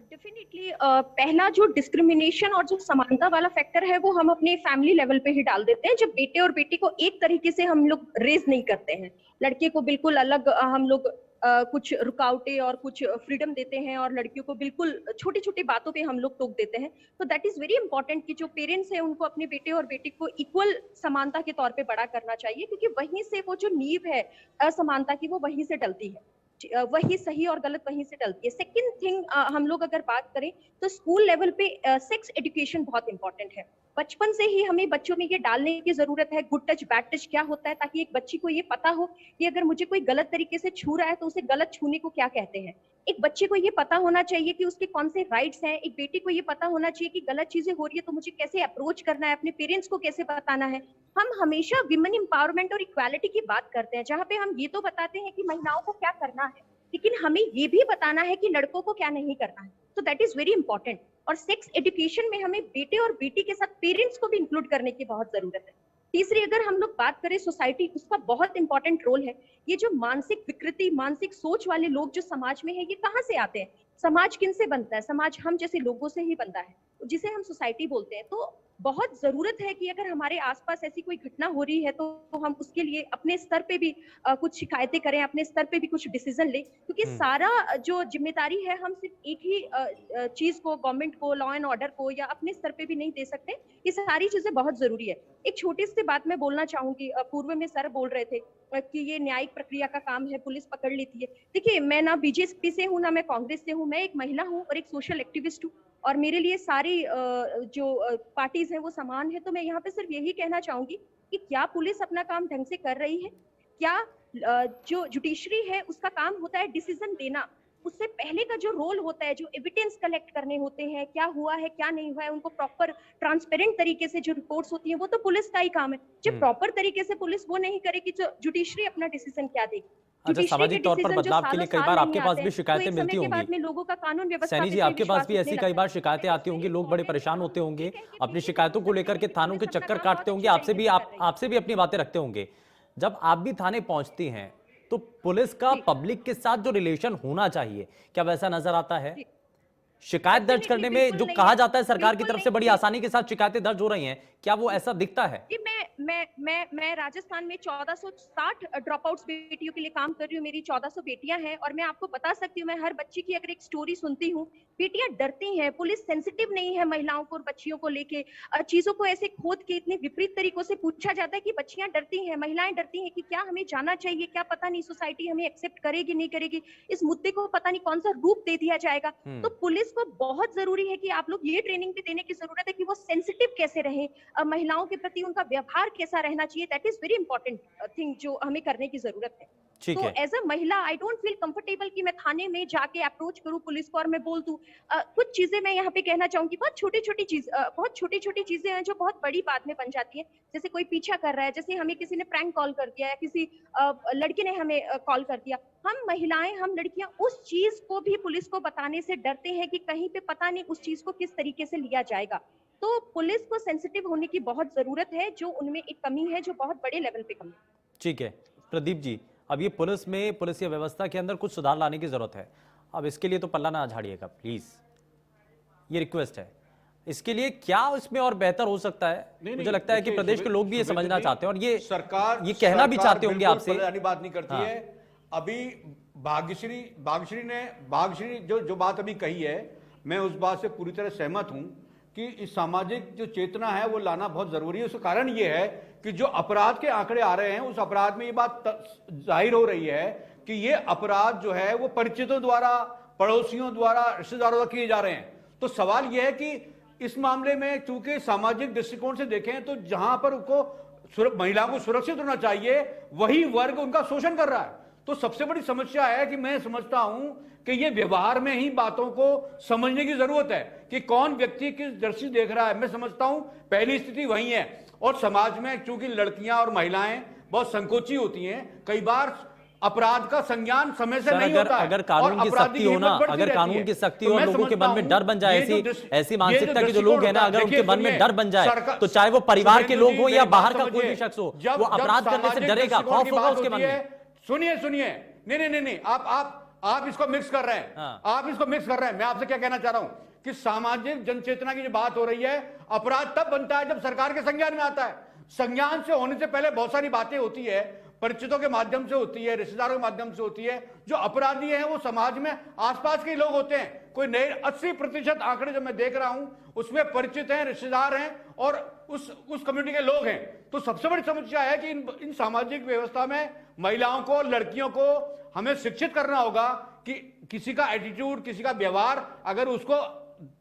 डेफिनेटली पहला जो डिस्क्रिमिनेशन और जो समानता वाला फैक्टर है वो हम अपने फैमिली लेवल पे ही डाल देते हैं। जब बेटे और बेटी को एक तरीके से हम लोग रेज नहीं करते हैं, लड़के को बिल्कुल अलग हम लोग कुछ रुकावटें और कुछ फ्रीडम देते हैं और लड़कियों को बिल्कुल छोटी छोटी बातों पे हम लोग टोक देते हैं, तो दैट इज वेरी इंपॉर्टेंट कि जो पेरेंट्स हैं उनको अपने बेटे और बेटी को इक्वल समानता के तौर पे बड़ा करना चाहिए, क्योंकि वहीं से वो जो नींव है असमानता की वो वहीं से डलती है, वही सही और गलत वहीं से डलती है। सेकंड थिंग, हम लोग अगर बात करें तो स्कूल लेवल पे सेक्स एजुकेशन बहुत इंपॉर्टेंट है। बचपन से ही हमें बच्चों में ये डालने की जरूरत है गुड टच बैड टच क्या होता है, ताकि एक बच्ची को ये पता हो कि अगर मुझे कोई गलत तरीके से छू रहा है तो उसे गलत छूने को क्या कहते हैं। एक बच्चे को ये पता होना चाहिए कि उसके कौन से राइट्स हैं। एक बेटी को ये पता होना चाहिए कि गलत चीजें हो रही है तो मुझे कैसे अप्रोच करना है, अपने पेरेंट्स को कैसे बताना है। हम हमेशा विमेन एम्पावरमेंट और इक्वालिटी की बात करते हैं, जहाँ पे हम ये तो बताते हैं कि महिलाओं को क्या करना है, लेकिन हमें ये भी बताना है कि लड़कों को क्या नहीं करना है। तो दैट इज वेरी इंपॉर्टेंट। और सेक्स एजुकेशन में हमें बेटे और बेटी के साथ पेरेंट्स को भी इंक्लूड करने की बहुत जरूरत है। तीसरी, अगर हम लोग बात करें सोसाइटी, उसका बहुत इंपॉर्टेंट रोल है। ये जो मानसिक विकृति, मानसिक सोच वाले लोग जो समाज में है, ये कहाँ से आते हैं? समाज किन से बनता है? समाज हम जैसे लोगों से ही बनता है, जिसे हम सोसाइटी बोलते हैं। तो बहुत जरूरत है कि अगर हमारे आसपास ऐसी कोई घटना हो रही है तो हम उसके लिए अपने स्तर पे भी कुछ शिकायतें करें, अपने स्तर पे भी कुछ डिसीजन लें, क्योंकि सारा जो जिम्मेदारी है हम सिर्फ एक ही चीज को, गवर्नमेंट को, लॉ एंड ऑर्डर को या अपने स्तर पे भी नहीं दे सकते। ये सारी चीजें बहुत जरूरी है। एक छोटी सी बात मैं बोलना चाहूंगी, पूर्व में सर बोल रहे थे कि ये न्यायिक प्रक्रिया का काम है, पुलिस पकड़ लेती है। देखिए, मैं ना बीजेपी से हूँ ना मैं कांग्रेस से हूँ, मैं एक महिला हूँ और एक सोशल एक्टिविस्ट हूँ, और मेरे लिए सारी जो पार्टीज हैं वो समान है। तो मैं यहाँ पे सिर्फ यही कहना चाहूंगी कि क्या पुलिस अपना काम ढंग से कर रही है? क्या जो जुडिशरी है उसका काम होता है डिसीजन देना, उससे पहले का जो रोल होता है, जो एविडेंस कलेक्ट करने होते हैं, क्या हुआ है क्या नहीं हुआ है, उनको प्रॉपर ट्रांसपेरेंट तरीके से जो रिपोर्ट्स होती हैं, वो तो पुलिस का ही काम है। जब प्रॉपर तरीके से पुलिस वो नहीं करेगी तो जुडिशरी अपना डिसीजन क्या देगी? अच्छा, सामाजिक तौर पर बदलाव के लिए कई बार आपके पास भी शिकायतें मिलती होंगी। लोगों का कानून व्यवस्था सैनी जी, आपके पास भी ऐसी कई बार शिकायतें आती होंगी, लोग बड़े परेशान होते होंगे, अपनी शिकायतों को लेकर के थानों के चक्कर काटते होंगे, आपसे भी अपनी बातें रखते होंगे। जब आप भी थाने पहुंचती हैं तो पुलिस का पब्लिक के साथ जो रिलेशन होना चाहिए, क्या वैसा नजर आता है? शिकायत दर्ज करने में जो कहा जाता है सरकार की तरफ से बड़ी आसानी के साथ शिकायतें दर्ज हो रही हैं, क्या वो ऐसा दिखता है? मैं राजस्थान में 1460 ड्रॉप आउट्स बेटियों के लिए काम कर रही हूँ। मेरी 1400 बेटियां हैं और मैं आपको बता सकती हूँ, मैं हर बच्ची की अगर एक स्टोरी सुनती हूँ, बेटियां डरती हैं, पुलिस सेंसिटिव नहीं है महिलाओं को और बच्चियों को लेके। चीजों को ऐसे खोद के इतने विपरीत तरीकों से पूछा जाता है कि बच्चियां डरती हैं, महिलाएं डरती हैं कि क्या हमें जाना चाहिए, क्या पता नहीं सोसाइटी हमें एक्सेप्ट करेगी नहीं करेगी, इस मुद्दे को पता नहीं कौन सा रूप दे दिया जाएगा। तो पुलिस को बहुत जरूरी है कि आप लोग ये ट्रेनिंग भी देने की जरूरत है कि वो सेंसिटिव कैसे रहे, महिलाओं के प्रति उनका व्यवहार कैसा रहना चाहिए। That is very important thing जो हमें करने की जरूरत है। तो एज अ महिला आई डोंट फील कंफर्टेबल कि मैं थाने में जाके अप्रोच करूं पुलिस को और मैं बोल दूं। कुछ चीजें मैं यहाँ पे कहना चाहूंगी, बहुत छोटी छोटी चीजें हैं जो बहुत बड़ी बात में बन जाती है। जैसे कोई पीछा कर रहा है, जैसे हमें किसी ने प्रैंक कॉल कर दिया या किसी लड़के ने हमें कॉल कर दिया, हम महिलाएं, हम लड़कियां उस चीज को भी पुलिस को बताने से डरते हैं कि कहीं पे पता नहीं उस चीज को किस तरीके से लिया जाएगा। तो पुलिस को सेंसिटिव होने की बहुत जरूरत है, जो उनमें एक कमी है, जो बहुत बड़े लेवल पे कमी है। ठीक है प्रदीप जी, अब ये पुलिस में, पुलिस व्यवस्था के अंदर कुछ सुधार लाने की जरूरत है। अब इसके लिए तो पल्ला ना झाड़िएगा प्लीज, ये रिक्वेस्ट है। इसके लिए क्या इसमें और बेहतर हो सकता है? मुझे लगता है कि प्रदेश के लोग भी ये समझना चाहते हैं और ये सरकार ये कहना भी चाहते होंगे आपसे। बात नहीं करती है। अभी भाग्यश्री जो बात अभी कही है, मैं उस बात से पूरी तरह सहमत हूं कि इस सामाजिक जो चेतना है वो लाना बहुत जरूरी है। उसका कारण ये है कि जो अपराध के आंकड़े आ रहे हैं, उस अपराध में ये बात जाहिर हो रही है कि ये अपराध जो है वो परिचितों द्वारा, पड़ोसियों द्वारा, रिश्तेदारों द्वारा किए जा रहे हैं। तो सवाल यह है कि इस मामले में चूंकि सामाजिक दृष्टिकोण से देखें तो जहां पर उनको महिलाओं को सुरक्षित होना चाहिए, वही वर्ग उनका शोषण कर रहा है। तो सबसे बड़ी समस्या है कि मैं समझता हूं कि ये व्यवहार में ही बातों को समझने की जरूरत है कि कौन व्यक्ति किस दृष्टि देख रहा है। मैं समझता हूं पहली स्थिति वही है। और समाज में चूंकि लड़कियां और महिलाएं बहुत संकोची होती हैं, कई बार अपराध का संज्ञान समय से नहीं होता है। अगर कानून की सख्ती हो ना, अगर कानून की सख्ती हो और लोगों के मन में डर बन जाए, ऐसी मानसिकता के जो लोग हैं ना, अगर उनके मन में डर बन जाए, तो चाहे वो परिवार के लोग हो या बाहर का कोई भी शख्स हो, वो अपराध करने से डरेगा, खौफ होगा उसके मन में। सुनिए, नहीं, आप इसको मिक्स कर रहे हैं। आप इसको मिक्स कर रहे हैं। मैं आपसे क्या कहना चाह रहा हूं कि सामाजिक जनचेतना की जो बात हो रही है, अपराध तब बनता है जब सरकार के संज्ञान में आता है। संज्ञान से होने से पहले बहुत सारी बातें होती है, परिचितों के माध्यम से होती है, रिश्तेदारों के माध्यम से होती है। जो अपराधी हैं वो समाज में आसपास के लोग होते हैं। कोई नए 80% आंकड़े जो मैं देख रहा हूं उसमें परिचित हैं, रिश्तेदार हैं और उस कम्युनिटी के लोग हैं। तो सबसे बड़ी समस्या है कि इन सामाजिक व्यवस्था में महिलाओं को, लड़कियों को हमें शिक्षित करना होगा कि किसी का एटीट्यूड, किसी का व्यवहार अगर उसको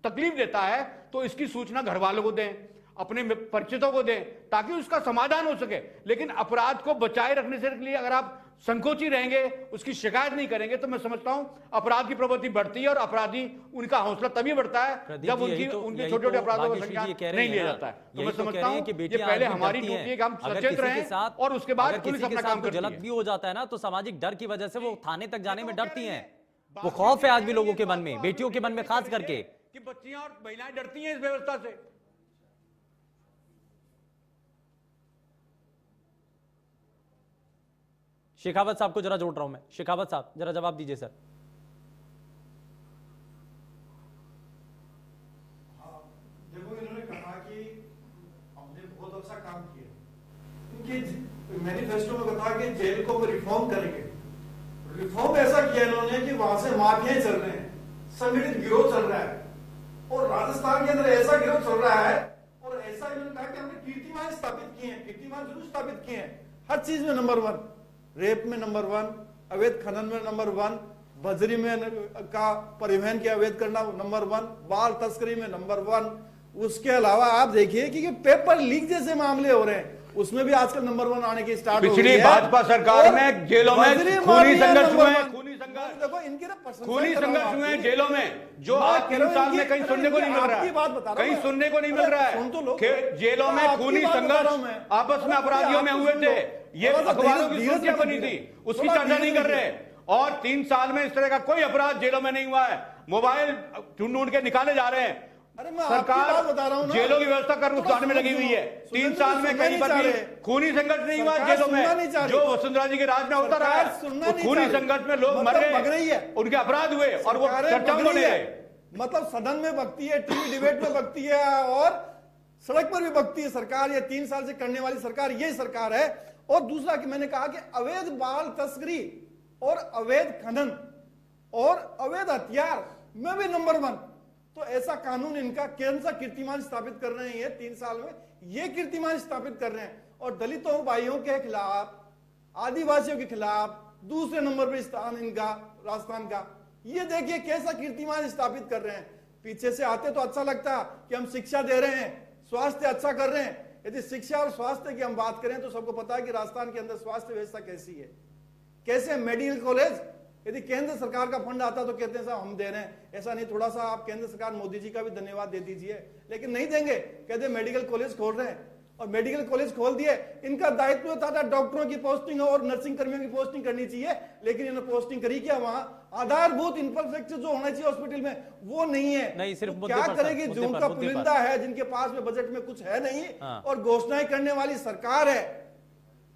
तकलीफ देता है तो इसकी सूचना घर वालों को दें, अपने परिचितों को दें, ताकि उसका समाधान हो सके। लेकिन अपराध को बचाए रखने से लिए अगर आप संकोची रहेंगे, उसकी शिकायत नहीं करेंगे, तो मैं समझता हूं अपराध की प्रवृत्ति बढ़ती है और अपराधी उनका हौसला तभी बढ़ता है जब उनके छोटे छोटे अपराधों का संज्ञान नहीं लिया जाता है। तो मैं समझता हूं कि पहले हमारी ड्यूटी है कि हम सचेत रहें और उसके बाद पुलिस अपना काम करती है। गलत भी हो जाता है ना, तो सामाजिक डर की वजह से वो थाने तक जाने में डरती हैं। वो खौफ है आज भी लोगों के मन में, बेटियों के मन में खास करके, कि बच्चियां और महिलाएं डरती हैं इस व्यवस्था से। शेखावत साहब को जरा जोड़ रहा हूं मैं। शेखावत साहब जरा जवाब दीजिए सर। हाँ, देखो इन्होंने कहा कि हमने बहुत अच्छा काम किया। इनके मैनिफेस्टो में कहा कि जेल को रिफॉर्म करेंगे। रिफॉर्म ऐसा किया इन्होंने कि वहां से माफियाएं चल रहे हैं, संगठित गिरोह चल रहा है, और राजस्थान के अंदर ऐसा गिरोह चल रहा है। और ऐसा इन्होंने कहा कि हमने कीर्तिमान स्थापित किए हैं, कीर्तिमान जरूर स्थापित किए हैं, हर चीज में नंबर 1, रेप में नंबर 1, अवैध खनन में नंबर 1, बजरी में का परिवहन के अवैध करना नंबर 1, बाल तस्करी में नंबर 1। उसके अलावा आप देखिए कि पेपर लीक जैसे मामले हो रहे हैं, उसमें भी आजकल नंबर 1 आने की स्टार्ट हो गई है। पिछली भाजपा सरकार में जेलों में खूनी संघर्ष हुए हैं, देखो इनके खूनी संघर्ष हुए हैं जेलों में, जो आज 3 साल में कहीं सुनने को नहीं मिल रहा है। कहीं सुनने को नहीं मिल रहा है। जेलों में खूनी संघर्ष आपस में अपराधियों में हुए थे, ये अखबारों की सुर्खियां बनी थी, उसकी चर्चा नहीं कर रहे। और 3 साल में इस तरह का कोई अपराध जेलों में नहीं हुआ है। मोबाइल ढूंढ के निकाले जा रहे हैं। सरकार बता रहा हूं ना, जेलों की व्यवस्था कर उतारने में लगी हुई है। 3 साल में कहीं पर भी खूनी संघर्ष नहीं हुआ जेलों में, जो वसुंधरा जी के राज में होता रहा है। खूनी संघर्ष में लोग मरे, उनके अपराध हुए और वो चर्चाओं में रहे। मतलब सदन में बकती है, टीवी डिबेट में बकती है और सड़क पर भी बकती है सरकार। ये 3 साल से करने वाली सरकार यही सरकार है। और दूसरा कि मैंने कहा कि अवैध बाल तस्करी और अवैध खनन और अवैध हथियार में भी नंबर 1। तो ऐसा कानून इनका कौन सा कीर्तिमान स्थापित कर रहे हैं ये 3 साल में, ये कीर्तिमान स्थापित कर रहे हैं। और दलितों भाइयों के खिलाफ, आदिवासियों के खिलाफ दूसरे नंबर पर स्थान इनका राजस्थान का। ये देखिए कैसा कीर्तिमान स्थापित कर रहे हैं। पीछे से आते तो अच्छा लगता कि हम शिक्षा दे रहे हैं, स्वास्थ्य अच्छा कर रहे हैं। यदि शिक्षा और स्वास्थ्य की हम बात करें तो सबको पता है कि राजस्थान के अंदर स्वास्थ्य व्यवस्था कैसी है, कैसे मेडिकल कॉलेज। यदि केंद्र सरकार का फंड आता तो कहते हैं साहब हम दे रहे हैं, ऐसा नहीं, थोड़ा सा आप केंद्र सरकार मोदी जी का भी धन्यवाद दे दीजिए, लेकिन नहीं देंगे, कहते मेडिकल कॉलेज खोल रहे हैं। और मेडिकल कॉलेज खोल दिए। इनका दायित्व था डॉक्टरों की पोस्टिंग और नर्सिंग कर्मियों की पोस्टिंग करनी चाहिए, लेकिन इन्होंने पोस्टिंग करी क्या? वहां आधारभूत इंफ्रास्ट्रक्चर जो होना चाहिए हॉस्पिटल में वो नहीं है। नहीं, सिर्फ तो मुद्दे क्या पर सर, करेगी? मुद्दे जो पर, उनका मुद्दे पर। पुलिंदा है, जिनके पास में बजट में कुछ है नहीं हाँ। और घोषणाएं करने वाली सरकार है,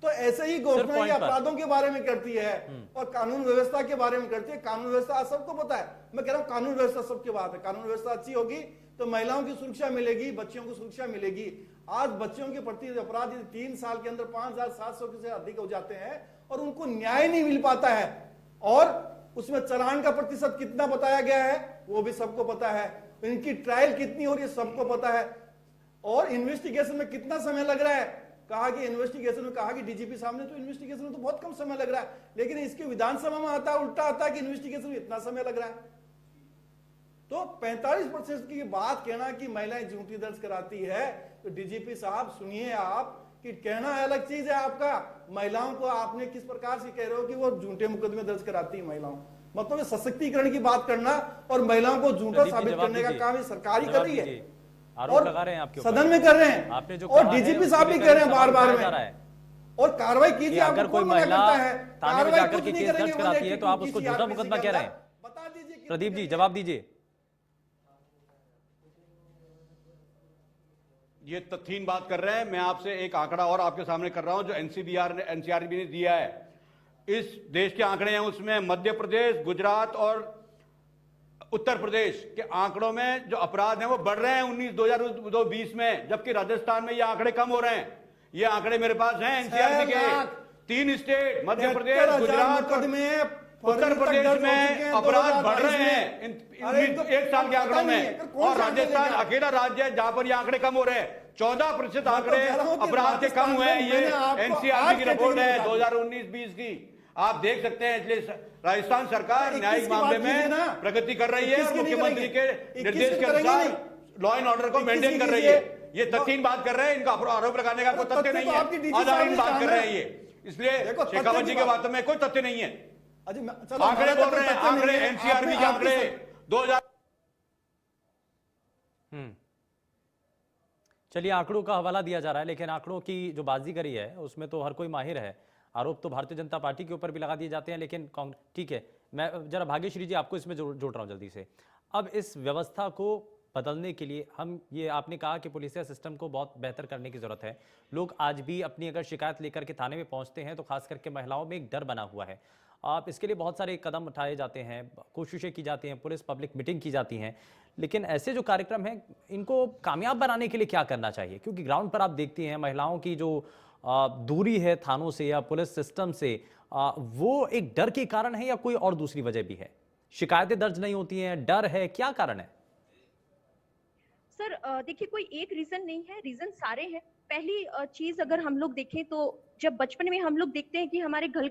तो ऐसे ही घोषणाएं point पर। अपराधों के बारे में करती है और कानून व्यवस्था के बारे में करती है। कानून व्यवस्था आज सबको पता है। मैं कह रहा हूं कानून व्यवस्था सबकी बात है। कानून व्यवस्था अच्छी होगी तो महिलाओं की सुरक्षा मिलेगी, बच्चियों को सुरक्षा मिलेगी। आज बच्चियों के प्रति अपराध 3 साल के अंदर 5,700 से अधिक हो जाते हैं और उनको न्याय नहीं मिल पाता है, और उसमें चालान का प्रतिशत कितना बताया गया है वो भी सबको पता है, इनकी ट्रायल कितनी हो रही है सबको पता है, और इन्वेस्टिगेशन में कितना समय लग रहा है। कहा कि इन्वेस्टिगेशन में, कहा कि डीजीपी साहब ने तो इन्वेस्टिगेशन में तो बहुत कम समय लग रहा है, लेकिन इसके विधानसभा में आता है उल्टा आता है कि इन्वेस्टिगेशन में इतना समय लग रहा है। तो 45% की बात कहना कि महिलाएं झूठी दर्ज कराती है, तो डीजीपी साहब सुनिए, आप कि कहना अलग चीज है आपका, महिलाओं को आपने किस प्रकार से कह रहे हो कि वो झूठे मुकदमे दर्ज कराती है महिलाओं, मतलब सशक्तिकरण की बात करना और महिलाओं को झूठा साबित करने का काम ये सरकार ही कर रही है आरोप लगा रहे हैं आपके ऊपर। सदन में कर रहे हैं आपने जो और कहा है, डीजीपी उसको साहब भी लेकर कह रहे हैं सवाल बार बार उठाया जा रहा में, है और कार्रवाई कि कीजिए। अगर आपको कोई कौन मना महिला करता है? थाने में कार्रवाई जाकर कुछ के नहीं केस करेंगे, दर्ज कराती है तो आप 182 उसको की झूठा CRPC मुकदमा के कह रहे हैं। अंदर बता दीजिए कि प्रदीप जी जवाब दीजिए। ये तथ्यहीन बात कर रहे हैं। मैं आपसे एक आंकड़ा और आपके सामने कर रहा हूं जो एनसीआरबी ने दिया है। इस देश के आंकड़े हैं, उसमें मध्य प्रदेश, गुजरात और उत्तर प्रदेश के आंकड़ों में जो अपराध हैं वो बढ़ रहे हैं 2020 में, जबकि राजस्थान में ये आंकड़े कम हो रहे हैं। ये आंकड़े मेरे पास हैं एनसीआरबी के। 3 स्टेट मध्य प्रदेश, गुजरात और उत्तर प्रदेश में अपराध बढ़ रहे हैं एक साल के आंकड़ों में, और राजस्थान अकेला राज्य है जहां पर ये आंकड़े कम हो रहे हैं। 14% आंकड़े अपराध के कम हुए हैं। ये एनसीआरबी की रिपोर्ट है 2019-20 की, आप देख सकते हैं। इसलिए राजस्थान सरकार न्यायिक मामले में प्रगति कर रही है और मुख्यमंत्री के निर्देश के अनुसार लॉ एंड ऑर्डर को मेंटेन कर रही है। ये तथ्यहीन बात कर रहे हैं, इनका आरोप लगाने का कोई तथ्य नहीं है, आधारहीन बात कर रहे हैं ये। इसलिए शेखावत जी के बातों में कोई तथ्य नहीं है। आंकड़े बोल रहे हैं, आंकड़े एनसीआरबी के आंकड़े 2000। चलिए, आंकड़ों का हवाला दिया जा रहा है, लेकिन आंकड़ों की जो बाजीगरी है उसमें तो हर कोई माहिर है। आरोप तो भारतीय जनता पार्टी के ऊपर भी लगा दिए जाते हैं, लेकिन ठीक है, मैं जरा भाग्यश्री जी आपको इसमें जोड़ रहा हूं जल्दी से। अब इस व्यवस्था को बदलने के लिए हम ये आपने कहा कि पुलिसिया सिस्टम को बहुत बेहतर करने की जरूरत है। लोग आज भी अपनी अगर शिकायत लेकर के थाने में पहुंचते हैं तो खास करके महिलाओं में एक डर बना हुआ है। आप इसके लिए बहुत सारे कदम उठाए जाते हैं, कोशिशें की जाती हैं, पुलिस पब्लिक मीटिंग की जाती हैं, लेकिन ऐसे जो कार्यक्रम हैं इनको कामयाब बनाने के लिए क्या करना चाहिए? क्योंकि ग्राउंड पर आप देखती हैं महिलाओं की जो दूरी है थानों से या पुलिस सिस्टम से, वो एक डर के कारण है या कोई और दूसरी वजह भी है? शिकायतें दर्ज नहीं होती हैं, डर है, क्या कारण है? सर देखिए, कोई एक रीजन नहीं है, रीजन सारे हैं। पहली चीज अगर हम लोग देखें तो जब बचपन में हम लोग देखते हैं कि हमारे घर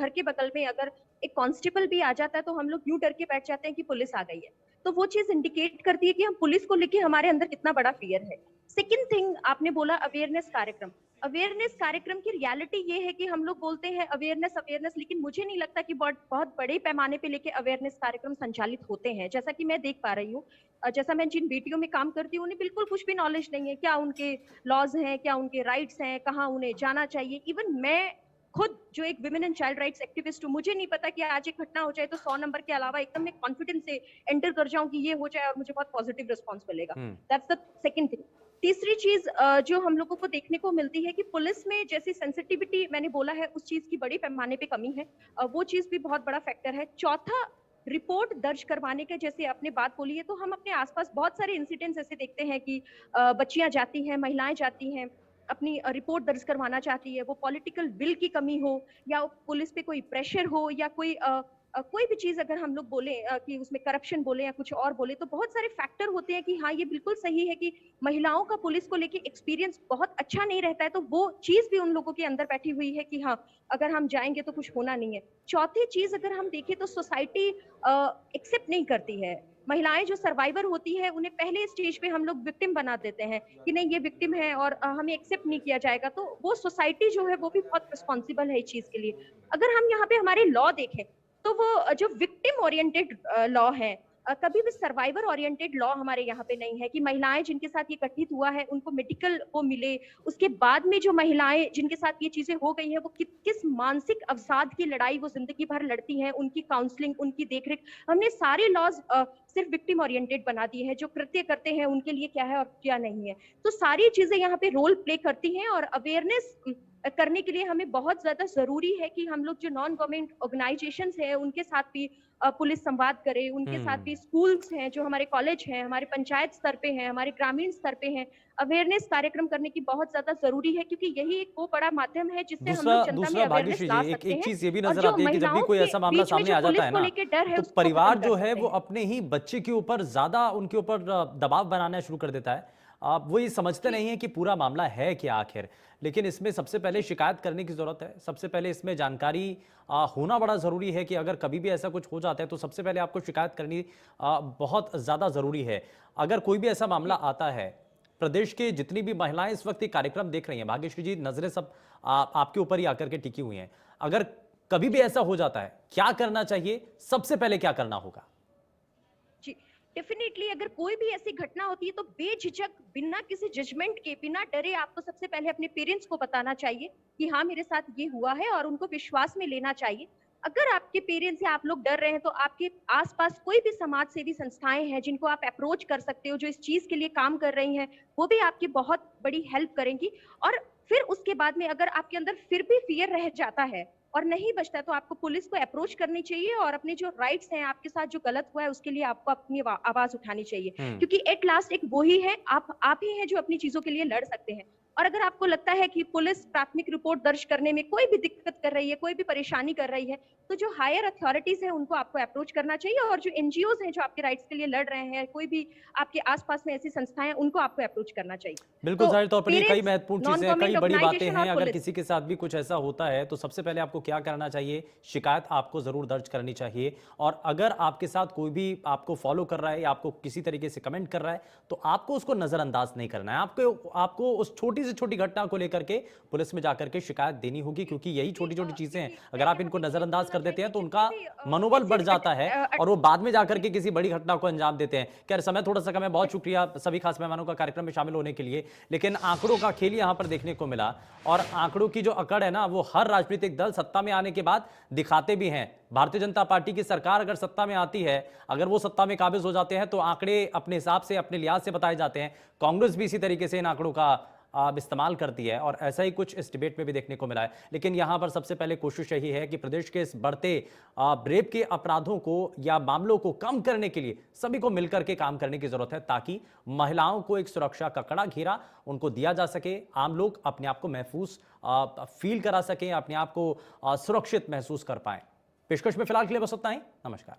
के बगल में अगर एक कांस्टेबल भी आ जाता है तो हम लोग यूं डर के बैठ जाते हैं कि पुलिस आ गई है। तो वो चीज इंडिकेट करती है कि हम पुलिस को लेके हमारे अंदर कितना बड़ा फियर है। सेकंड थिंग, आपने बोला अवेयरनेस कार्यक्रम। अवेयरनेस कार्यक्रम की रियलिटी ये है कि हम लोग बोलते हैं अवेयरनेस, लेकिन मुझे नहीं लगता कि बहुत बड़े पैमाने पे लेके अवेयरनेस कार्यक्रम संचालित होते हैं। जैसा कि मैं देख पा रही हूँ, जैसा मैं जिन बेटियों में काम करती हूँ उन्हें बिल्कुल कुछ भी नॉलेज नहीं है, क्या उनके लॉज हैं, क्या उनके राइट्स हैं, कहाँ उन्हें जाना चाहिए। इवन मैं खुद जो एक women and child rights activist हूँ, मुझे नहीं पता कि आज एक घटना हो जाए तो 100 नंबर के अलावा एकदम मैं कॉन्फिडेंस से एंटर कर जाऊं कि ये हो जाए और मुझे बहुत पॉजिटिव रिस्पॉन्स मिलेगा। That's the second thing. तीसरी चीज जो हम लोगों को देखने को मिलती है कि पुलिस में जैसी सेंसिटिविटी मैंने बोला है, उस चीज की बड़ी पैमाने पे कमी है, वो चीज भी बहुत बड़ा फैक्टर है। चौथा, रिपोर्ट दर्ज करवाने के, जैसे आपने बात बोली है, तो हम अपने आसपास बहुत सारे इंसिडेंट्स ऐसे देखते हैं कि बच्चियां जाती हैं, महिलाएं जाती हैं, अपनी रिपोर्ट दर्ज करवाना चाहती है। वो पॉलिटिकल विल की कमी हो या पुलिस पे कोई प्रेशर हो या कोई भी चीज अगर हम लोग बोले कि उसमें करप्शन बोले या कुछ और बोले, तो बहुत सारे फैक्टर होते हैं कि हाँ ये बिल्कुल सही है कि महिलाओं का पुलिस को लेके एक्सपीरियंस बहुत अच्छा नहीं रहता है। तो वो चीज भी उन लोगों के अंदर बैठी हुई है कि हाँ अगर हम जाएंगे तो कुछ होना नहीं है। चौथी चीज अगर हम देखें तो सोसाइटी एक्सेप्ट नहीं करती है। महिलाएं जो सर्वाइवर होती है उन्हें पहले स्टेज पे हम लोग विक्टिम बना देते हैं कि नहीं ये विक्टिम है और हमें एक्सेप्ट नहीं किया जाएगा। तो वो सोसाइटी जो है वो भी बहुत रिस्पॉन्सिबल है इस चीज के लिए। अगर हम यहाँ पे हमारे लॉ देखें तो वो जो विक्टिम ओरिएंटेड लॉ है, कभी भी सर्वाइवर ओरिएंटेड लॉ हमारे यहाँ पे नहीं है कि महिलाएं जिनके साथ ये घटित हुआ है उनको मेडिकल वो मिले, उसके बाद में जो महिलाएं जिनके साथ ये चीजें हो गई हैं वो किस मानसिक अवसाद की लड़ाई वो जिंदगी भर लड़ती हैं, उनकी काउंसलिंग, उनकी देखरेख, हमने सारे लॉज सिर्फ विक्टिम ओरिएंटेड बना दिए हैं। जो कृत्य करते हैं उनके लिए क्या है और क्या नहीं है, तो सारी चीजें यहाँ पे रोल प्ले करती हैं। और अवेयरनेस करने के लिए हमें बहुत ज्यादा जरूरी है कि हम लोग जो नॉन गवर्नमेंट ऑर्गेनाइजेशंस हैं उनके साथ भी पुलिस संवाद करे, उनके साथ भी स्कूल्स हैं, जो हमारे कॉलेज हैं, हमारे पंचायत स्तर पे हैं, हमारे ग्रामीण स्तर पे हैं, अवेयरनेस कार्यक्रम करने की बहुत ज्यादा जरूरी है, क्योंकि यही एक वो बड़ा माध्यम है जिससे हम लोग जनता में अवेयरनेस ला सकते हैं। एक चीज ये भी नजर आती है कि जब भी कोई ऐसा मामला सामने आ जाता है ना, तो परिवार जो है वो अपने ही बच्चे के ऊपर ज्यादा उनके ऊपर दबाव बनाना शुरू कर देता है। आप वो ये समझते नहीं है कि पूरा मामला है क्या आखिर। लेकिन इसमें सबसे पहले शिकायत करने की जरूरत है, सबसे पहले इसमें जानकारी होना बड़ा जरूरी है कि अगर कभी भी ऐसा कुछ हो जाता है तो सबसे पहले आपको शिकायत करनी बहुत ज्यादा जरूरी है। अगर कोई भी ऐसा मामला आता है, प्रदेश के जितनी भी महिलाएं इस वक्त ये कार्यक्रम देख रही हैं, भाग्यश्री जी नजरें सब आपके ऊपर ही आकर के टिकी हुई हैं, अगर कभी भी ऐसा हो जाता है क्या करना चाहिए, सबसे पहले क्या करना होगा? डेफिनेटली अगर कोई भी ऐसी घटना होती है तो बेझिझक, बिना किसी जजमेंट के, बिना डरे आपको सबसे पहले अपने पेरेंट्स को बताना चाहिए कि हाँ मेरे साथ ये हुआ है, और उनको विश्वास में लेना चाहिए। अगर आपके पेरेंट्स या आप लोग डर रहे हैं तो आपके आसपास कोई भी समाज सेवी संस्थाएं हैं जिनको आप अप्रोच कर सकते हो, जो इस चीज के लिए काम कर रही हैं, वो भी आपकी बहुत बड़ी हेल्प करेंगी। और फिर उसके बाद में अगर आपके अंदर फिर भी फियर रह जाता है और नहीं बचता है तो आपको पुलिस को अप्रोच करनी चाहिए और अपने जो राइट्स हैं, आपके साथ जो गलत हुआ है उसके लिए आपको अपनी आवाज उठानी चाहिए, क्योंकि एट लास्ट एक वो ही है, आप ही हैं जो अपनी चीजों के लिए लड़ सकते हैं। और अगर आपको लगता है कि पुलिस प्राथमिक रिपोर्ट दर्ज करने में कोई भी दिक्कत कर रही है, कोई भी परेशानी कर रही है, तो जो हायर अथॉरिटीज हैं उनको आपको अप्रोच करना चाहिए, और जो एनजीओज हैं जो आपके राइट्स के लिए लड़ रहे हैं, कोई भी आपके आसपास में ऐसी संस्थाएं हैं, उनको आपको अप्रोच करना चाहिए। बिल्कुल, तो जाहिर तौर पर ये कई पेरेंट्स, महत्वपूर्ण चीजें हैं, नॉन-गवर्नमेंट कई बड़ी बातें ऑर्गेनाइजेशन हैं। और अगर पुलिस। किसी के साथ भी कुछ ऐसा होता है तो सबसे पहले आपको क्या करना चाहिए, शिकायत आपको जरूर दर्ज करनी चाहिए। और अगर आपके साथ कोई भी आपको फॉलो कर रहा है या आपको किसी तरीके से कमेंट कर रहा है तो आपको उसको नजरअंदाज नहीं करना है। आपको उस छोटी से छोटी घटना को लेकर के पुलिस में जाकर के शिकायत देनी होगी, क्योंकि यही छोटी छोटी चीजें हैं, अगर आप इनको नजरअंदाज कर देते हैं तो उनका मनोबल बढ़ जाता है और वो बाद में जाकर के किसी बड़ी घटना को अंजाम देते हैं। खैर समय थोड़ा सा कम है, बहुत शुक्रिया सभी खास मेहमानों का कार्यक्रम में शामिल होने के लिए। लेकिन आंकड़ों का खेल यहां पर देखने को मिला, और आंकड़ों की जो अकड़ है ना, वो हर राजनीतिक दल सत्ता में आने के बाद दिखाते भी हैं। भारतीय जनता पार्टी की सरकार अगर सत्ता में आती है, अगर वो सत्ता में काबिज हो जाते हैं तो आंकड़े अपने हिसाब से, अपने लिहाज से बताए जाते हैं। कांग्रेस भी इसी तरीके से इन आंकड़ों का इस्तेमाल करती है, और ऐसा ही कुछ इस डिबेट में भी देखने को मिला है। लेकिन यहां पर सबसे पहले कोशिश यही है कि प्रदेश के इस बढ़ते रेप के अपराधों को या मामलों को कम करने के लिए सभी को मिलकर के काम करने की जरूरत है, ताकि महिलाओं को एक सुरक्षा का कड़ा घेरा उनको दिया जा सके, आम लोग अपने आप को महफूज फील करा सकें, अपने आप को सुरक्षित महसूस कर पाए। पेशकश में फिलहाल के लिए बस उतना ही। नमस्कार।